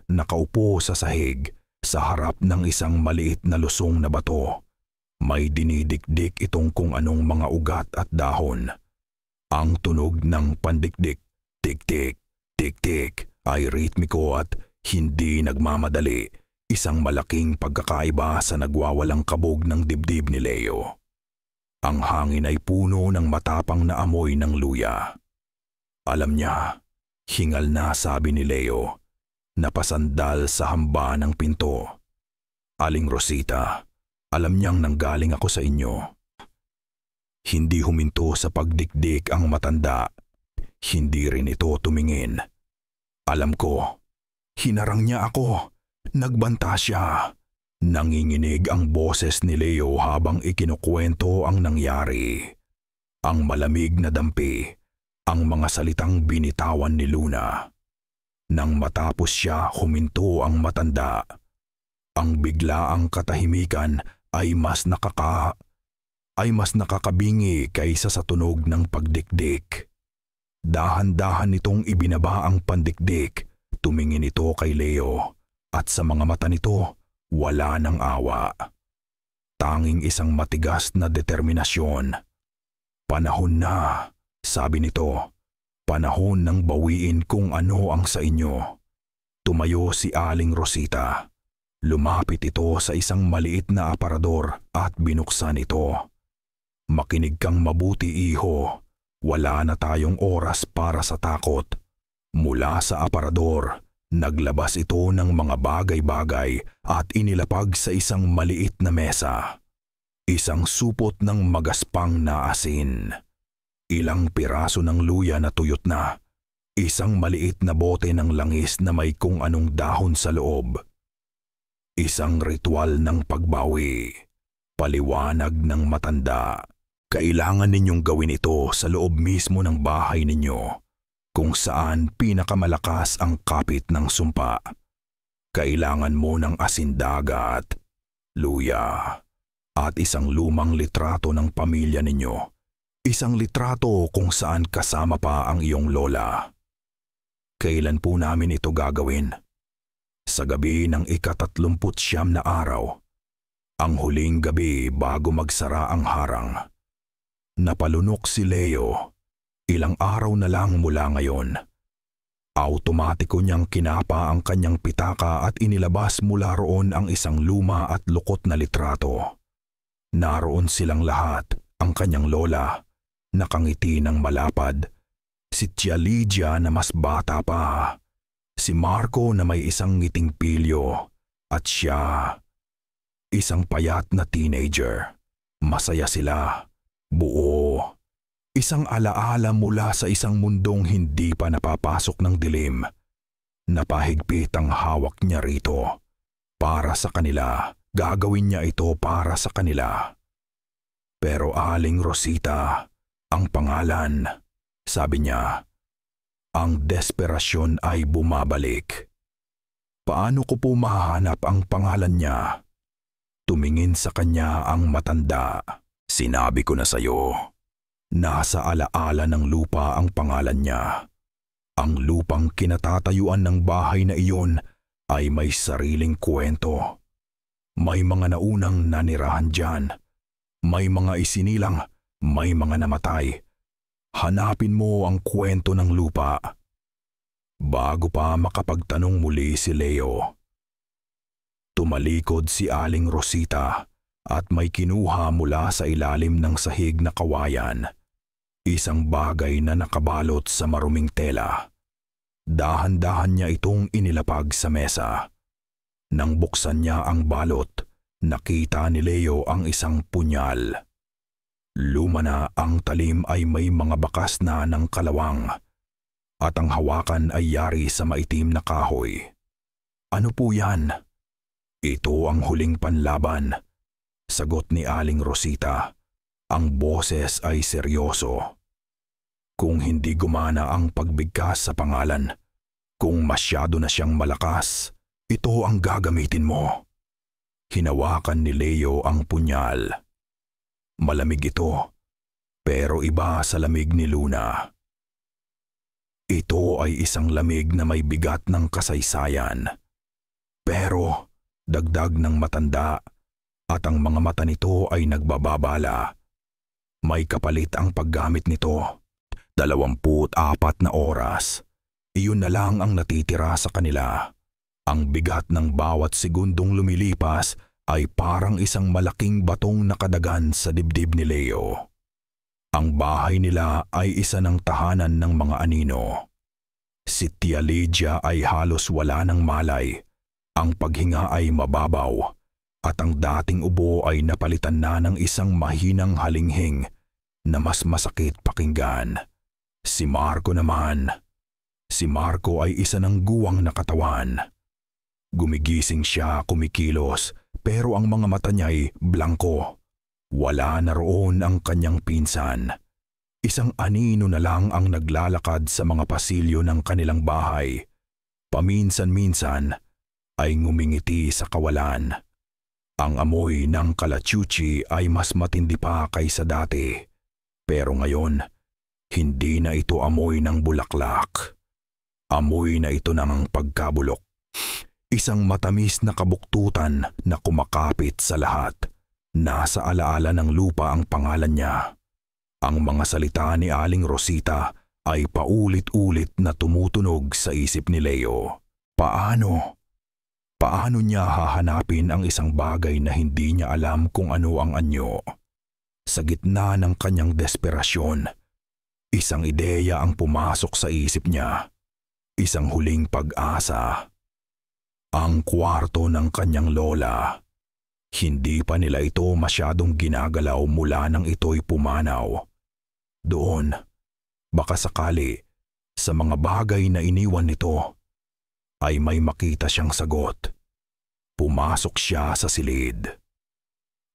nakaupo sa sahig sa harap ng isang maliit na lusong na bato. May dinidikdik itong kung anong mga ugat at dahon. Ang tunog ng pandikdik, tik-tik, tik-tik ay ritmiko at hindi nagmamadali. Isang malaking pagkakaiba sa nagwawalang kabog ng dibdib ni Leo. Ang hangin ay puno ng matapang na amoy ng luya. Alam niya, hingal na sabi ni Leo, napasandal sa hamba ng pinto. Aling Rosita, alam niyang nanggaling ako sa inyo. Hindi huminto sa pagdikdik ang matanda. Hindi rin ito tumingin. Alam ko, hinarang niya ako. Nagbanta siya. Nanginginig ang boses ni Leo habang ikinukwento ang nangyari. Ang malamig na dampi, ang mga salitang binitawan ni Luna. Nang matapos siya, huminto ang matanda. Ang biglaang katahimikan ay mas nakakabingi kaysa sa tunog ng pagdikdik. Dahan-dahan nitong ibinaba ang pandikdik. Tumingin ito kay Leo at sa mga mata nito wala ng awa. Tanging isang matigas na determinasyon. Panahon na, sabi nito. Panahon ng bawiin kung ano ang sa inyo. Tumayo si Aling Rosita. Lumapit ito sa isang maliit na aparador at binuksan ito. Makinig kang mabuti, iho. Wala na tayong oras para sa takot. Mula sa aparador, naglabas ito ng mga bagay-bagay at inilapag sa isang maliit na mesa. Isang supot ng magaspang na asin. Ilang piraso ng luya na tuyot na. Isang maliit na bote ng langis na may kung anong dahon sa loob. Isang ritual ng pagbawi. Paliwanag ng matanda. Kailangan ninyong gawin ito sa loob mismo ng bahay ninyo, kung saan pinakamalakas ang kapit ng sumpa. Kailangan mo ng asindagat, luya, at isang lumang litrato ng pamilya ninyo. Isang litrato kung saan kasama pa ang iyong lola. Kailan po namin ito gagawin? Sa gabi ng ika-39 na araw. Ang huling gabi bago magsara ang harang. Napalunok si Leo. Ilang araw na lang mula ngayon. Automatiko niyang kinapa ang kanyang pitaka at inilabas mula roon ang isang luma at lukot na litrato. Naroon silang lahat, ang kanyang lola, nakangiti ng malapad, si Tia Lydia na mas bata pa, si Marco na may isang ngiting pilyo, at siya, isang payat na teenager. Masaya sila, buo. Isang alaala mula sa isang mundong hindi pa napapasok ng dilim. Napahigpit ang hawak niya rito. Para sa kanila, gagawin niya ito para sa kanila. Pero Aling Rosita, ang pangalan, sabi niya, ang desperasyon ay bumabalik. Paano ko po mahahanap ang pangalan niya? Tumingin sa kanya ang matanda. Sinabi ko na sa'yo. Nasa alaala ng lupa ang pangalan niya. Ang lupang kinatatayuan ng bahay na iyon ay may sariling kwento. May mga naunang nanirahan dyan. May mga isinilang, may mga namatay. Hanapin mo ang kwento ng lupa. Bago pa makapagtanong muli si Leo, tumalikod si Aling Rosita at may kinuha mula sa ilalim ng sahig na kawayan. Isang bagay na nakabalot sa maruming tela. Dahan-dahan niya itong inilapag sa mesa. Nang buksan niya ang balot, nakita ni Leo ang isang punyal. Luma na ang talim ay may mga bakas na ng kalawang at ang hawakan ay yari sa maitim na kahoy. Ano po yan? Ito ang huling panlaban, sagot ni Aling Rosita. Ang boses ay seryoso. Kung hindi gumana ang pagbigkas sa pangalan, kung masyado na siyang malakas, ito ang gagamitin mo. Hinawakan ni Leo ang punyal. Malamig ito, pero iba sa lamig ni Luna. Ito ay isang lamig na may bigat ng kasaysayan. Pero dagdag ng matanda at ang mga mata nito ay nagbababala. May kapalit ang paggamit nito. 24 na oras. Iyon na lang ang natitira sa kanila. Ang bigat ng bawat segundong lumilipas ay parang isang malaking batong nakadagan sa dibdib ni Leo. Ang bahay nila ay isa ng tahanan ng mga anino. Si Tia Lydia ay halos wala ng malay. Ang paghinga ay mababaw. at ang dating ubo ay napalitan na ng isang mahinang halinghing na mas masakit pakinggan. Si Marco naman. Si Marco ay isa ng guwang na katawan. Gumigising siya, kumikilos, pero ang mga mata niya'y blangko. Wala na roon ang kanyang pinsan. Isang anino na lang ang naglalakad sa mga pasilyo ng kanilang bahay. Paminsan-minsan ay ngumingiti sa kawalan. Ang amoy ng kalachuchi ay mas matindi pa kaysa dati. Pero ngayon, hindi na ito amoy ng bulaklak. Amoy na ito ng pagkabulok. Isang matamis na kabuktutan na kumakapit sa lahat. Nasa alaala ng lupa ang pangalan niya. Ang mga salita ni Aling Rosita ay paulit-ulit na tumutunog sa isip ni Leo. Paano? Paano niya hahanapin ang isang bagay na hindi niya alam kung ano ang anyo? Sa gitna ng kanyang desperasyon, isang ideya ang pumasok sa isip niya. Isang huling pag-asa. Ang kwarto ng kanyang lola. Hindi pa nila ito masyadong ginagalaw mula nang ito'y pumanaw. Doon, baka sakali, sa mga bagay na iniwan nito, ay may makita siyang sagot. Pumasok siya sa silid.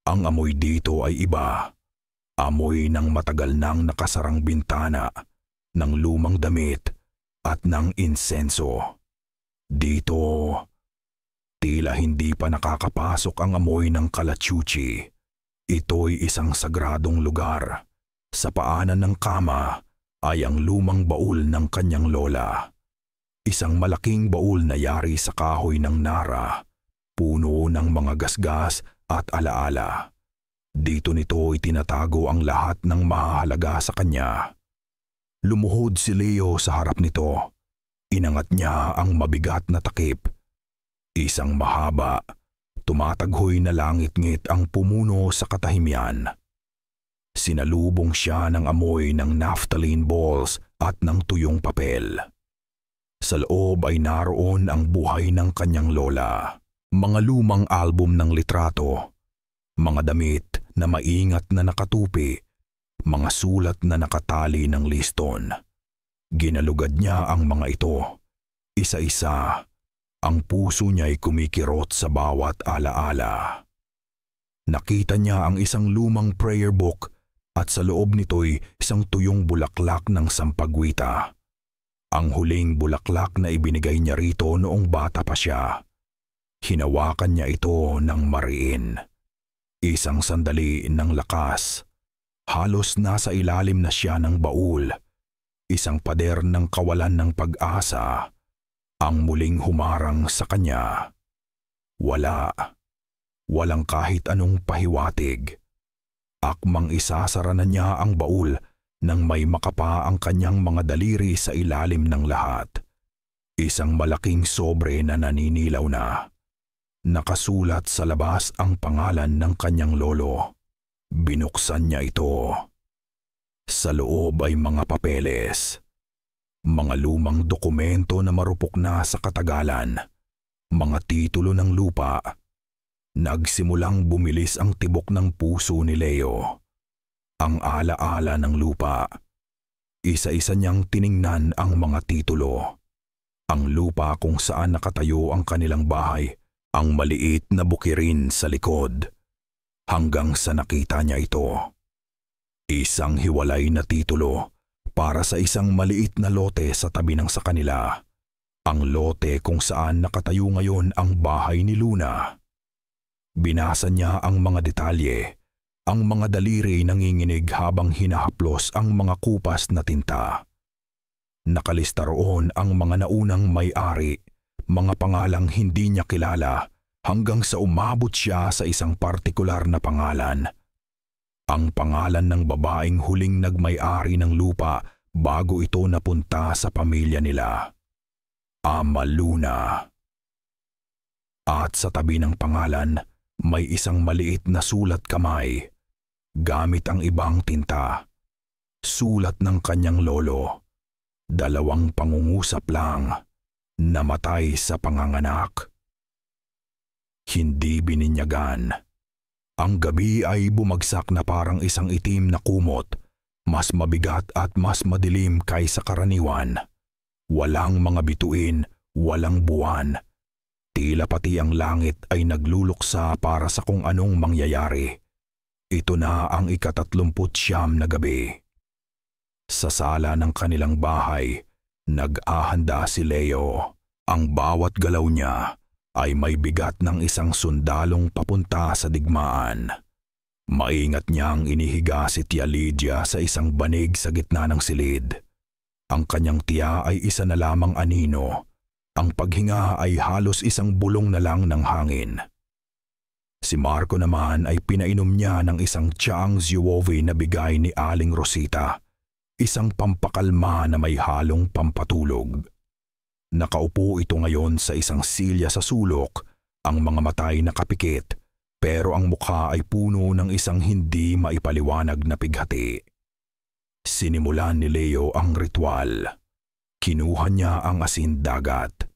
Ang amoy dito ay iba. Amoy ng matagal nang nakasarang bintana, ng lumang damit, at ng insenso. Dito, tila hindi pa nakakapasok ang amoy ng kalachuchi. Ito'y isang sagradong lugar. Sa paanan ng kama ay ang lumang baul ng kanyang lola. Isang malaking baul na yari sa kahoy ng nara, puno ng mga gasgas at alaala. Dito nito itinatago ang lahat ng mahahalaga sa kanya. Lumuhod si Leo sa harap nito. Inangat niya ang mabigat na takip. Isang mahaba, tumataghoy na langit-ngit ang pumuno sa katahimian. Sinalubong siya ng amoy ng naphthalene balls at ng tuyong papel. Sa loob ay naroon ang buhay ng kanyang lola. Mga lumang album ng litrato, mga damit na maingat na nakatupi, mga sulat na nakatali ng liston. Ginalugad niya ang mga ito. Isa-isa, ang puso niya'y kumikirot sa bawat alaala. Nakita niya ang isang lumang prayer book at sa loob nito'y isang tuyong bulaklak ng sampagwita. Ang huling bulaklak na ibinigay niya rito noong bata pa siya. Hinawakan niya ito ng mariin. Isang sandali ng lakas. Halos nasa ilalim na siya ng baul. Isang pader ng kawalan ng pag-asa. Ang muling humarang sa kanya. Walang kahit anong pahiwatig. Akmang isasara na niya ang baul nang may makapa ang kanyang mga daliri sa ilalim ng lahat. Isang malaking sobre na naninilaw na. Nakasulat sa labas ang pangalan ng kanyang lolo. Binuksan niya ito. Sa loob ay mga papeles. Mga lumang dokumento na marupok na sa katagalan. Mga titulo ng lupa. Nagsimulang bumilis ang tibok ng puso ni Leo. Ang alaala ng lupa. Isa-isa niyang tiningnan ang mga titulo. Ang lupa kung saan nakatayo ang kanilang bahay, ang maliit na bukirin sa likod. Hanggang sa nakita niya ito. Isang hiwalay na titulo para sa isang maliit na lote sa tabi ng sa kanila. Ang lote kung saan nakatayo ngayon ang bahay ni Luna. Binasa niya ang mga detalye, ang mga daliri nanginginig habang hinahaplos ang mga kupas na tinta. Nakalista roon ang mga naunang may-ari, mga pangalang hindi niya kilala hanggang sa umabot siya sa isang partikular na pangalan. Ang pangalan ng babaeng huling nagmay-ari ng lupa bago ito napunta sa pamilya nila. Ama Luna. At sa tabi ng pangalan, may isang maliit na sulat kamay, gamit ang ibang tinta. Sulat ng kanyang lolo. 2 pangungusap lang, namatay sa panganganak. Hindi bininyagan. Ang gabi ay bumagsak na parang isang itim na kumot, mas mabigat at mas madilim kaysa karaniwan. Walang mga bituin, walang buwan. Tila pati ang langit ay nagluluksa para sa kung anong mangyayari. Ito na ang 39 na gabi. Sa sala ng kanilang bahay, nag-ahanda si Leo. Ang bawat galaw niya ay may bigat ng isang sundalong papunta sa digmaan. Maingat niyang inihiga si Tia Lydia sa isang banig sa gitna ng silid. Ang kanyang tiya ay isa na lamang anino. Ang paghinga ay halos isang bulong na lang ng hangin. Si Marco naman ay pinainom niya ng isang tsaang Ziovi na bigay ni Aling Rosita, isang pampakalma na may halong pampatulog. Nakaupo ito ngayon sa isang silya sa sulok, ang mga matay nakapikit, pero ang mukha ay puno ng isang hindi maipaliwanag na pighati. Sinimulan ni Leo ang ritual. Kinuha niya ang asin dagat.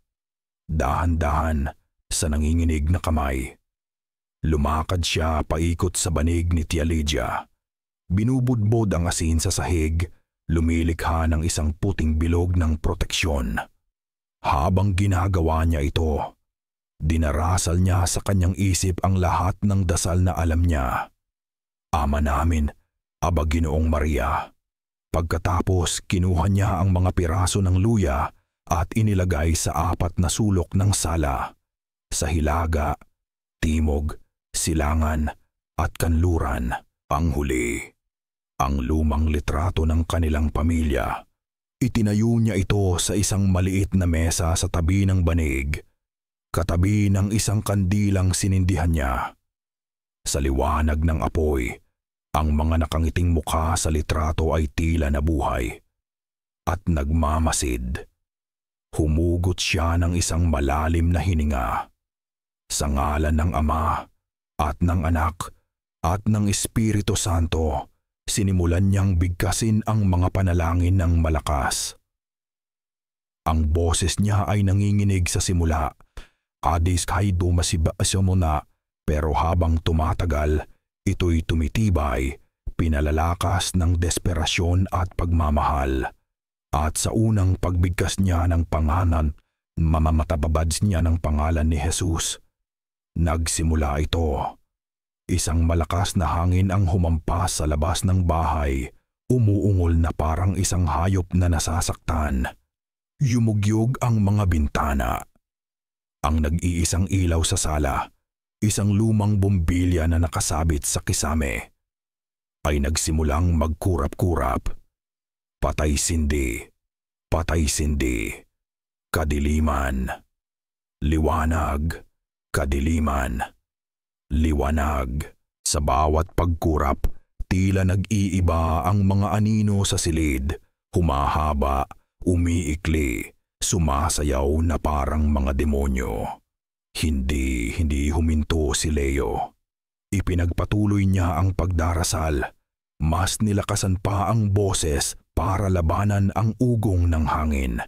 Dahan-dahan sa nanginginig na kamay. Lumakad siya paikot sa banig ni Tia Lydia. Binubudbod ang asin sa sahig, lumilikha ng isang puting bilog ng proteksyon. Habang ginagawa niya ito, dinarasal niya sa kanyang isip ang lahat ng dasal na alam niya. Ama namin, Aba Ginoong Maria. Pagkatapos kinuha niya ang mga piraso ng luya at inilagay sa 4 na sulok ng sala, sa hilaga, timog, silangan at kanluran. Ang huli, ang lumang litrato ng kanilang pamilya. Itinayo niya ito sa isang maliit na mesa sa tabi ng banig, katabi ng isang kandilang sinindihan niya. Sa liwanag ng apoy, ang mga nakangiting mukha sa litrato ay tila nabuhay at nagmamasid. Humugot siya ng isang malalim na hininga. Sa ngalan ng Ama at ng Anak at ng Espiritu Santo, sinimulan niyang bigkasin ang mga panalangin ng malakas. Ang boses niya ay nanginginig sa simula. Adis kay dumasiba muna, pero habang tumatagal, ito'y tumitibay, pinalalakas ng desperasyon at pagmamahal. At sa unang pagbigkas niya ng pangalan, mamamatababads niya ng pangalan ni Jesus. Nagsimula ito. Isang malakas na hangin ang humampas sa labas ng bahay, umuungol na parang isang hayop na nasasaktan. Yumugyog ang mga bintana. Ang nag-iisang ilaw sa sala, isang lumang bombilya na nakasabit sa kisame, ay nagsimulang magkurap-kurap. Patay-sindi, patay-sindi, kadiliman, liwanag, kadiliman. Liwanag. Sa bawat pagkurap, tila nag-iiba ang mga anino sa silid, humahaba, umiikli, sumasayaw na parang mga demonyo. Hindi huminto si Leo. Ipinagpatuloy niya ang pagdarasal. Mas nilakasan pa ang boses para labanan ang ugong ng hangin.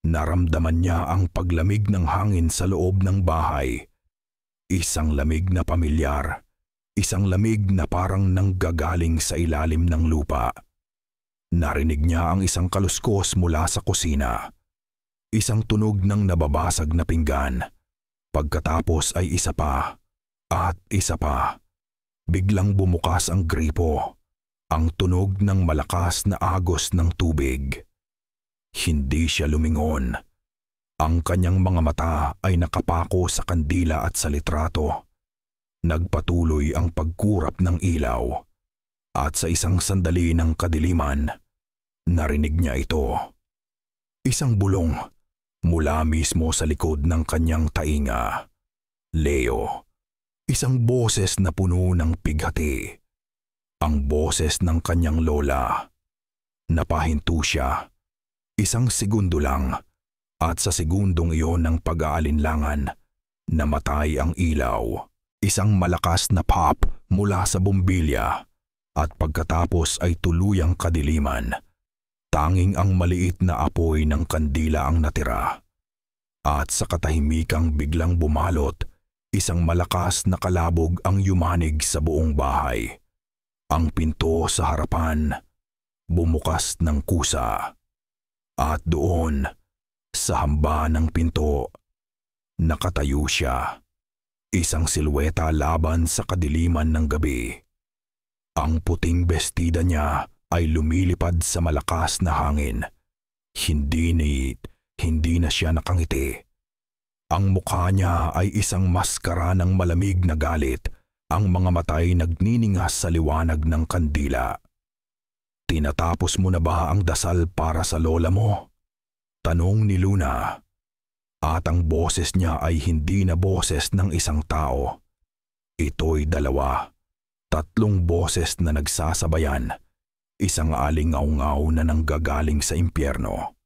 Naramdaman niya ang paglamig ng hangin sa loob ng bahay. Isang lamig na pamilyar, isang lamig na parang nanggagaling sa ilalim ng lupa. Narinig niya ang isang kaluskos mula sa kusina. Isang tunog ng nababasag na pinggan. Pagkatapos ay isa pa, at isa pa. Biglang bumukas ang gripo, ang tunog ng malakas na agos ng tubig. Hindi siya lumingon. Ang kanyang mga mata ay nakapako sa kandila at sa litrato. Nagpatuloy ang pagkurap ng ilaw. At sa isang sandali ng kadiliman, narinig niya ito. Isang bulong mula mismo sa likod ng kanyang tainga. Leo. Isang boses na puno ng pighati. Ang boses ng kanyang lola. Napahinto siya. Isang segundo lang. At sa segundong iyon ng pag-aalinlangan, namatay ang ilaw. Isang malakas na pop mula sa bombilya at pagkatapos ay tuluyang kadiliman. Tanging ang maliit na apoy ng kandila ang natira. At sa katahimikang biglang bumalot, isang malakas na kalabog ang yumanig sa buong bahay. Ang pinto sa harapan bumukas ng kusa. At doon, sa hamba ng pinto, nakatayo siya. Isang silweta laban sa kadiliman ng gabi. Ang puting bestida niya ay lumilipad sa malakas na hangin. Hindi na siya nakangiti. Ang mukha niya ay isang maskara ng malamig na galit. Ang mga mata'y nagniningas sa liwanag ng kandila. "Tinatapos mo na ba ang dasal para sa lola mo?" tanong ni Luna. At ang boses niya ay hindi na boses ng isang tao. Ito'y dalawa, tatlong boses na nagsasabayan. Isang alingaw-ngaw na nanggagaling sa impyerno.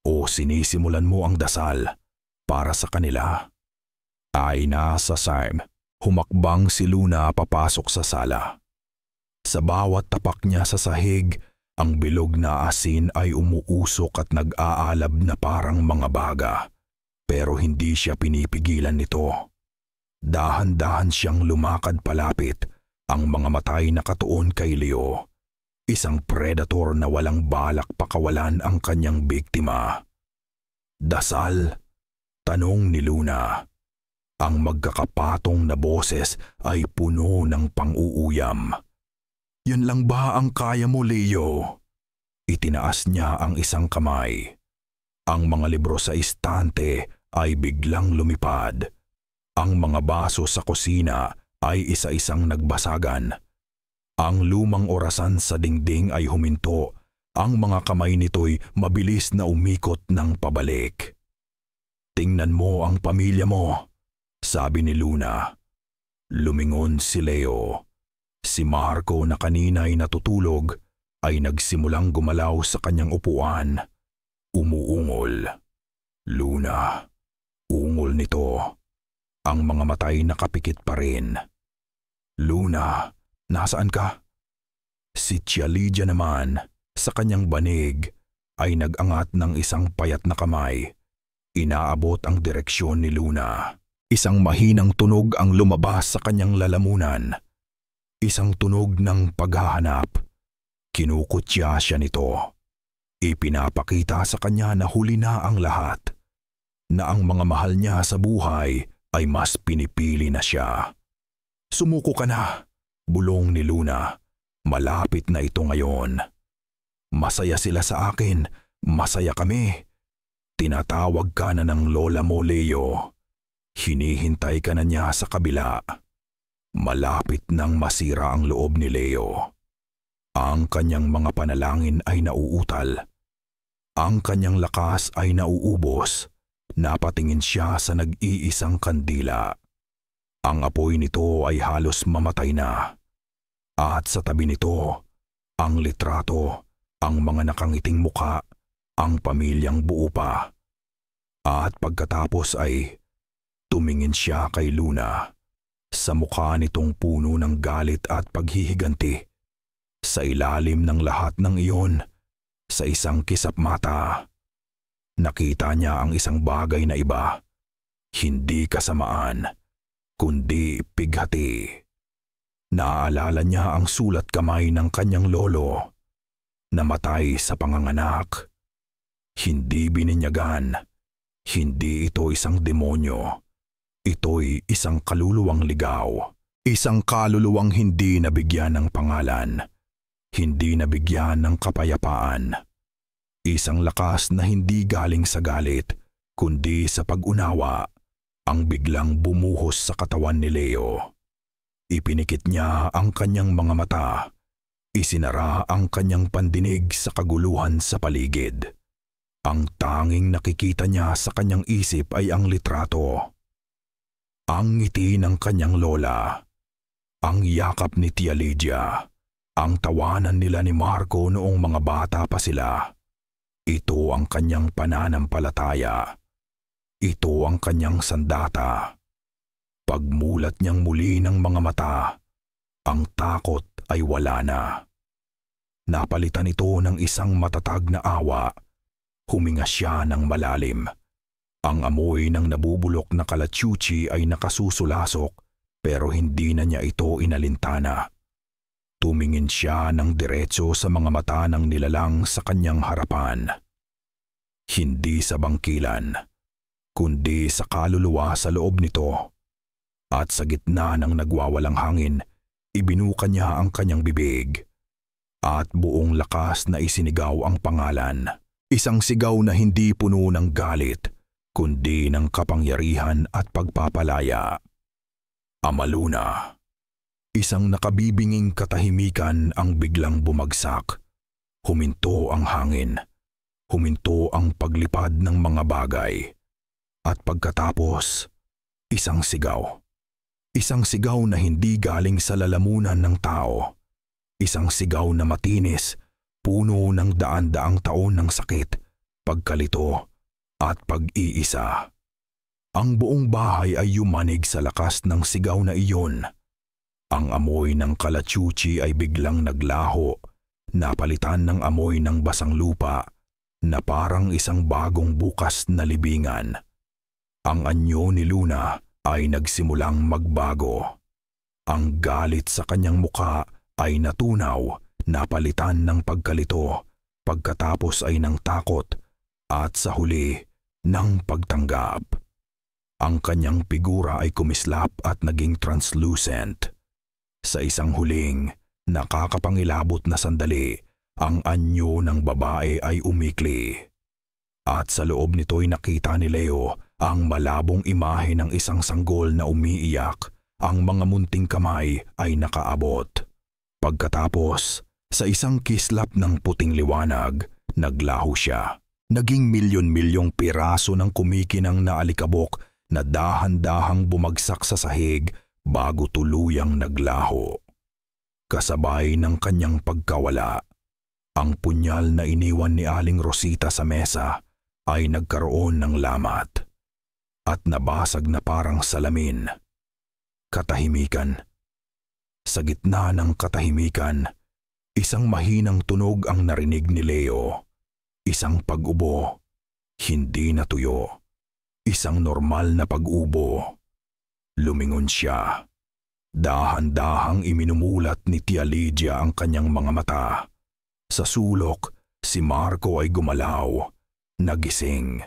"O sinisimulan mo ang dasal para sa kanila?" Ay nasa Sam. Humakbang si Luna papasok sa sala. Sa bawat tapak niya sa sahig, ang bilog na asin ay umuusok at nag-aalab na parang mga baga. Pero hindi siya pinipigilan nito. Dahan-dahan siyang lumakad palapit, ang mga matay nakatuon kay Leo. Isang predator na walang balak pakawalan ang kanyang biktima. "Dasal?" tanong ni Luna. Ang magkakapatong na boses ay puno ng pang-uuyam. "Yan lang ba ang kaya mo, Leo?" Itinaas niya ang isang kamay. Ang mga libro sa istante ay biglang lumipad. Ang mga baso sa kusina ay isa-isang nagbasagan. Ang lumang orasan sa dingding ay huminto. Ang mga kamay nito'y mabilis na umikot ng pabalik. "Tingnan mo ang pamilya mo," sabi ni Luna. Lumingon si Leo. Si Marco na kanina'y natutulog ay nagsimulang gumalaw sa kanyang upuan. Umuungol. "Luna," ungol nito. Ang mga matay nakapikit pa rin. "Luna, nasaan ka?" Si Tia Lydia naman, sa kanyang banig, ay nag-angat ng isang payat na kamay. Inaabot ang direksyon ni Luna. Isang mahinang tunog ang lumabas sa kanyang lalamunan. Isang tunog ng paghahanap. Kinukutya siya nito. Ipinapakita sa kanya na huli na ang lahat. Na ang mga mahal niya sa buhay ay mas pinipili na siya. "Sumuko ka na," bulong ni Luna. "Malapit na ito ngayon. Masaya sila sa akin, masaya kami. Tinatawag ka na ng lola mo, Leo. Hinihintay ka na niya sa kabila." Malapit nang masira ang loob ni Leo. Ang kanyang mga panalangin ay nauutal. Ang kanyang lakas ay nauubos. Napatingin siya sa nag-iisang kandila. Ang apoy nito ay halos mamatay na. At sa tabi nito, ang litrato, ang mga nakangiting muka, ang pamilyang buo pa. At pagkatapos ay tumingin siya kay Luna. Sa mukha nitong puno ng galit at paghihiganti. Sa ilalim ng lahat ng iyon, sa isang kisap mata, nakita niya ang isang bagay na iba. Hindi kasamaan, kundi pighati. Naaalala niya ang sulat kamay ng kanyang lolo. Namatay sa panganganak. Hindi bininyagan. Hindi ito isang demonyo. Ito'y isang kaluluwang ligaw. Isang kaluluwang hindi nabigyan ng pangalan. Hindi nabigyan ng kapayapaan. Isang lakas na hindi galing sa galit, kundi sa pag-unawa, ang biglang bumuhos sa katawan ni Leo. Ipinikit niya ang kanyang mga mata. Isinara ang kanyang pandinig sa kaguluhan sa paligid. Ang tanging nakikita niya sa kanyang isip ay ang litrato. Ang ngiti ng kanyang lola. Ang yakap ni Tia Lydia. Ang tawanan nila ni Marco noong mga bata pa sila. Ito ang kanyang pananampalataya. Ito ang kanyang sandata. Pagmulat niyang muli ng mga mata, ang takot ay wala na. Napalitan ito ng isang matatag na awa. Huminga siya ng malalim. Ang amoy ng nabubulok na kalachuchi ay nakasusulasok pero hindi na niya ito inalintana. Tumingin siya ng diretso sa mga mata ng nilalang sa kanyang harapan. Hindi sa bangkilan, kundi sa kaluluwa sa loob nito. At sa gitna ng nagwawalang hangin, ibinuka niya ang kanyang bibig. At buong lakas na isinigaw ang pangalan. Isang sigaw na hindi puno ng galit, kundi ng kapangyarihan at pagpapalaya. Amaluna. Isang nakabibinging katahimikan ang biglang bumagsak. Huminto ang hangin. Huminto ang paglipad ng mga bagay. At pagkatapos, isang sigaw. Isang sigaw na hindi galing sa lalamunan ng tao. Isang sigaw na matinis, puno ng daan-daang taon ng sakit, pagkalito, at pag-iisa. Ang buong bahay ay yumanig sa lakas ng sigaw na iyon. Ang amoy ng kalachuchi ay biglang naglaho, napalitan ng amoy ng basang lupa, na parang isang bagong bukas na libingan. Ang anyo ni Luna ay nagsimulang magbago. Ang galit sa kanyang muka ay natunaw, napalitan ng pagkalito, pagkatapos ay ng takot, at sa huli, ng pagtanggap. Ang kanyang figura ay kumislap at naging translucent. Sa isang huling, nakakapangilabot na sandali, ang anyo ng babae ay umikli. At sa loob nito'y nakita ni Leo ang malabong imahe ng isang sanggol na umiiyak, ang mga munting kamay ay nakaabot. Pagkatapos, sa isang kislap ng puting liwanag, naglaho siya. Naging milyon-milyong piraso ng kumikinang na alikabok na dahan-dahang bumagsak sa sahig bago tuluyang naglaho. Kasabay ng kanyang pagkawala, ang punyal na iniwan ni Aling Rosita sa mesa ay nagkaroon ng lamat at nabasag na parang salamin. Katahimikan. Sa gitna ng katahimikan, isang mahinang tunog ang narinig ni Leo. Isang pag-ubo, hindi natuyo. Isang normal na pag-ubo. Lumingon siya. Dahan-dahang iminumulat ni Tia Lydia ang kanyang mga mata. Sa sulok, si Marco ay gumalaw, nagising.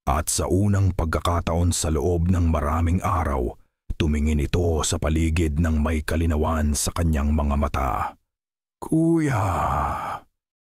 At sa unang pagkakataon sa loob ng maraming araw, tumingin ito sa paligid ng may kalinawan sa kanyang mga mata. "Kuya,"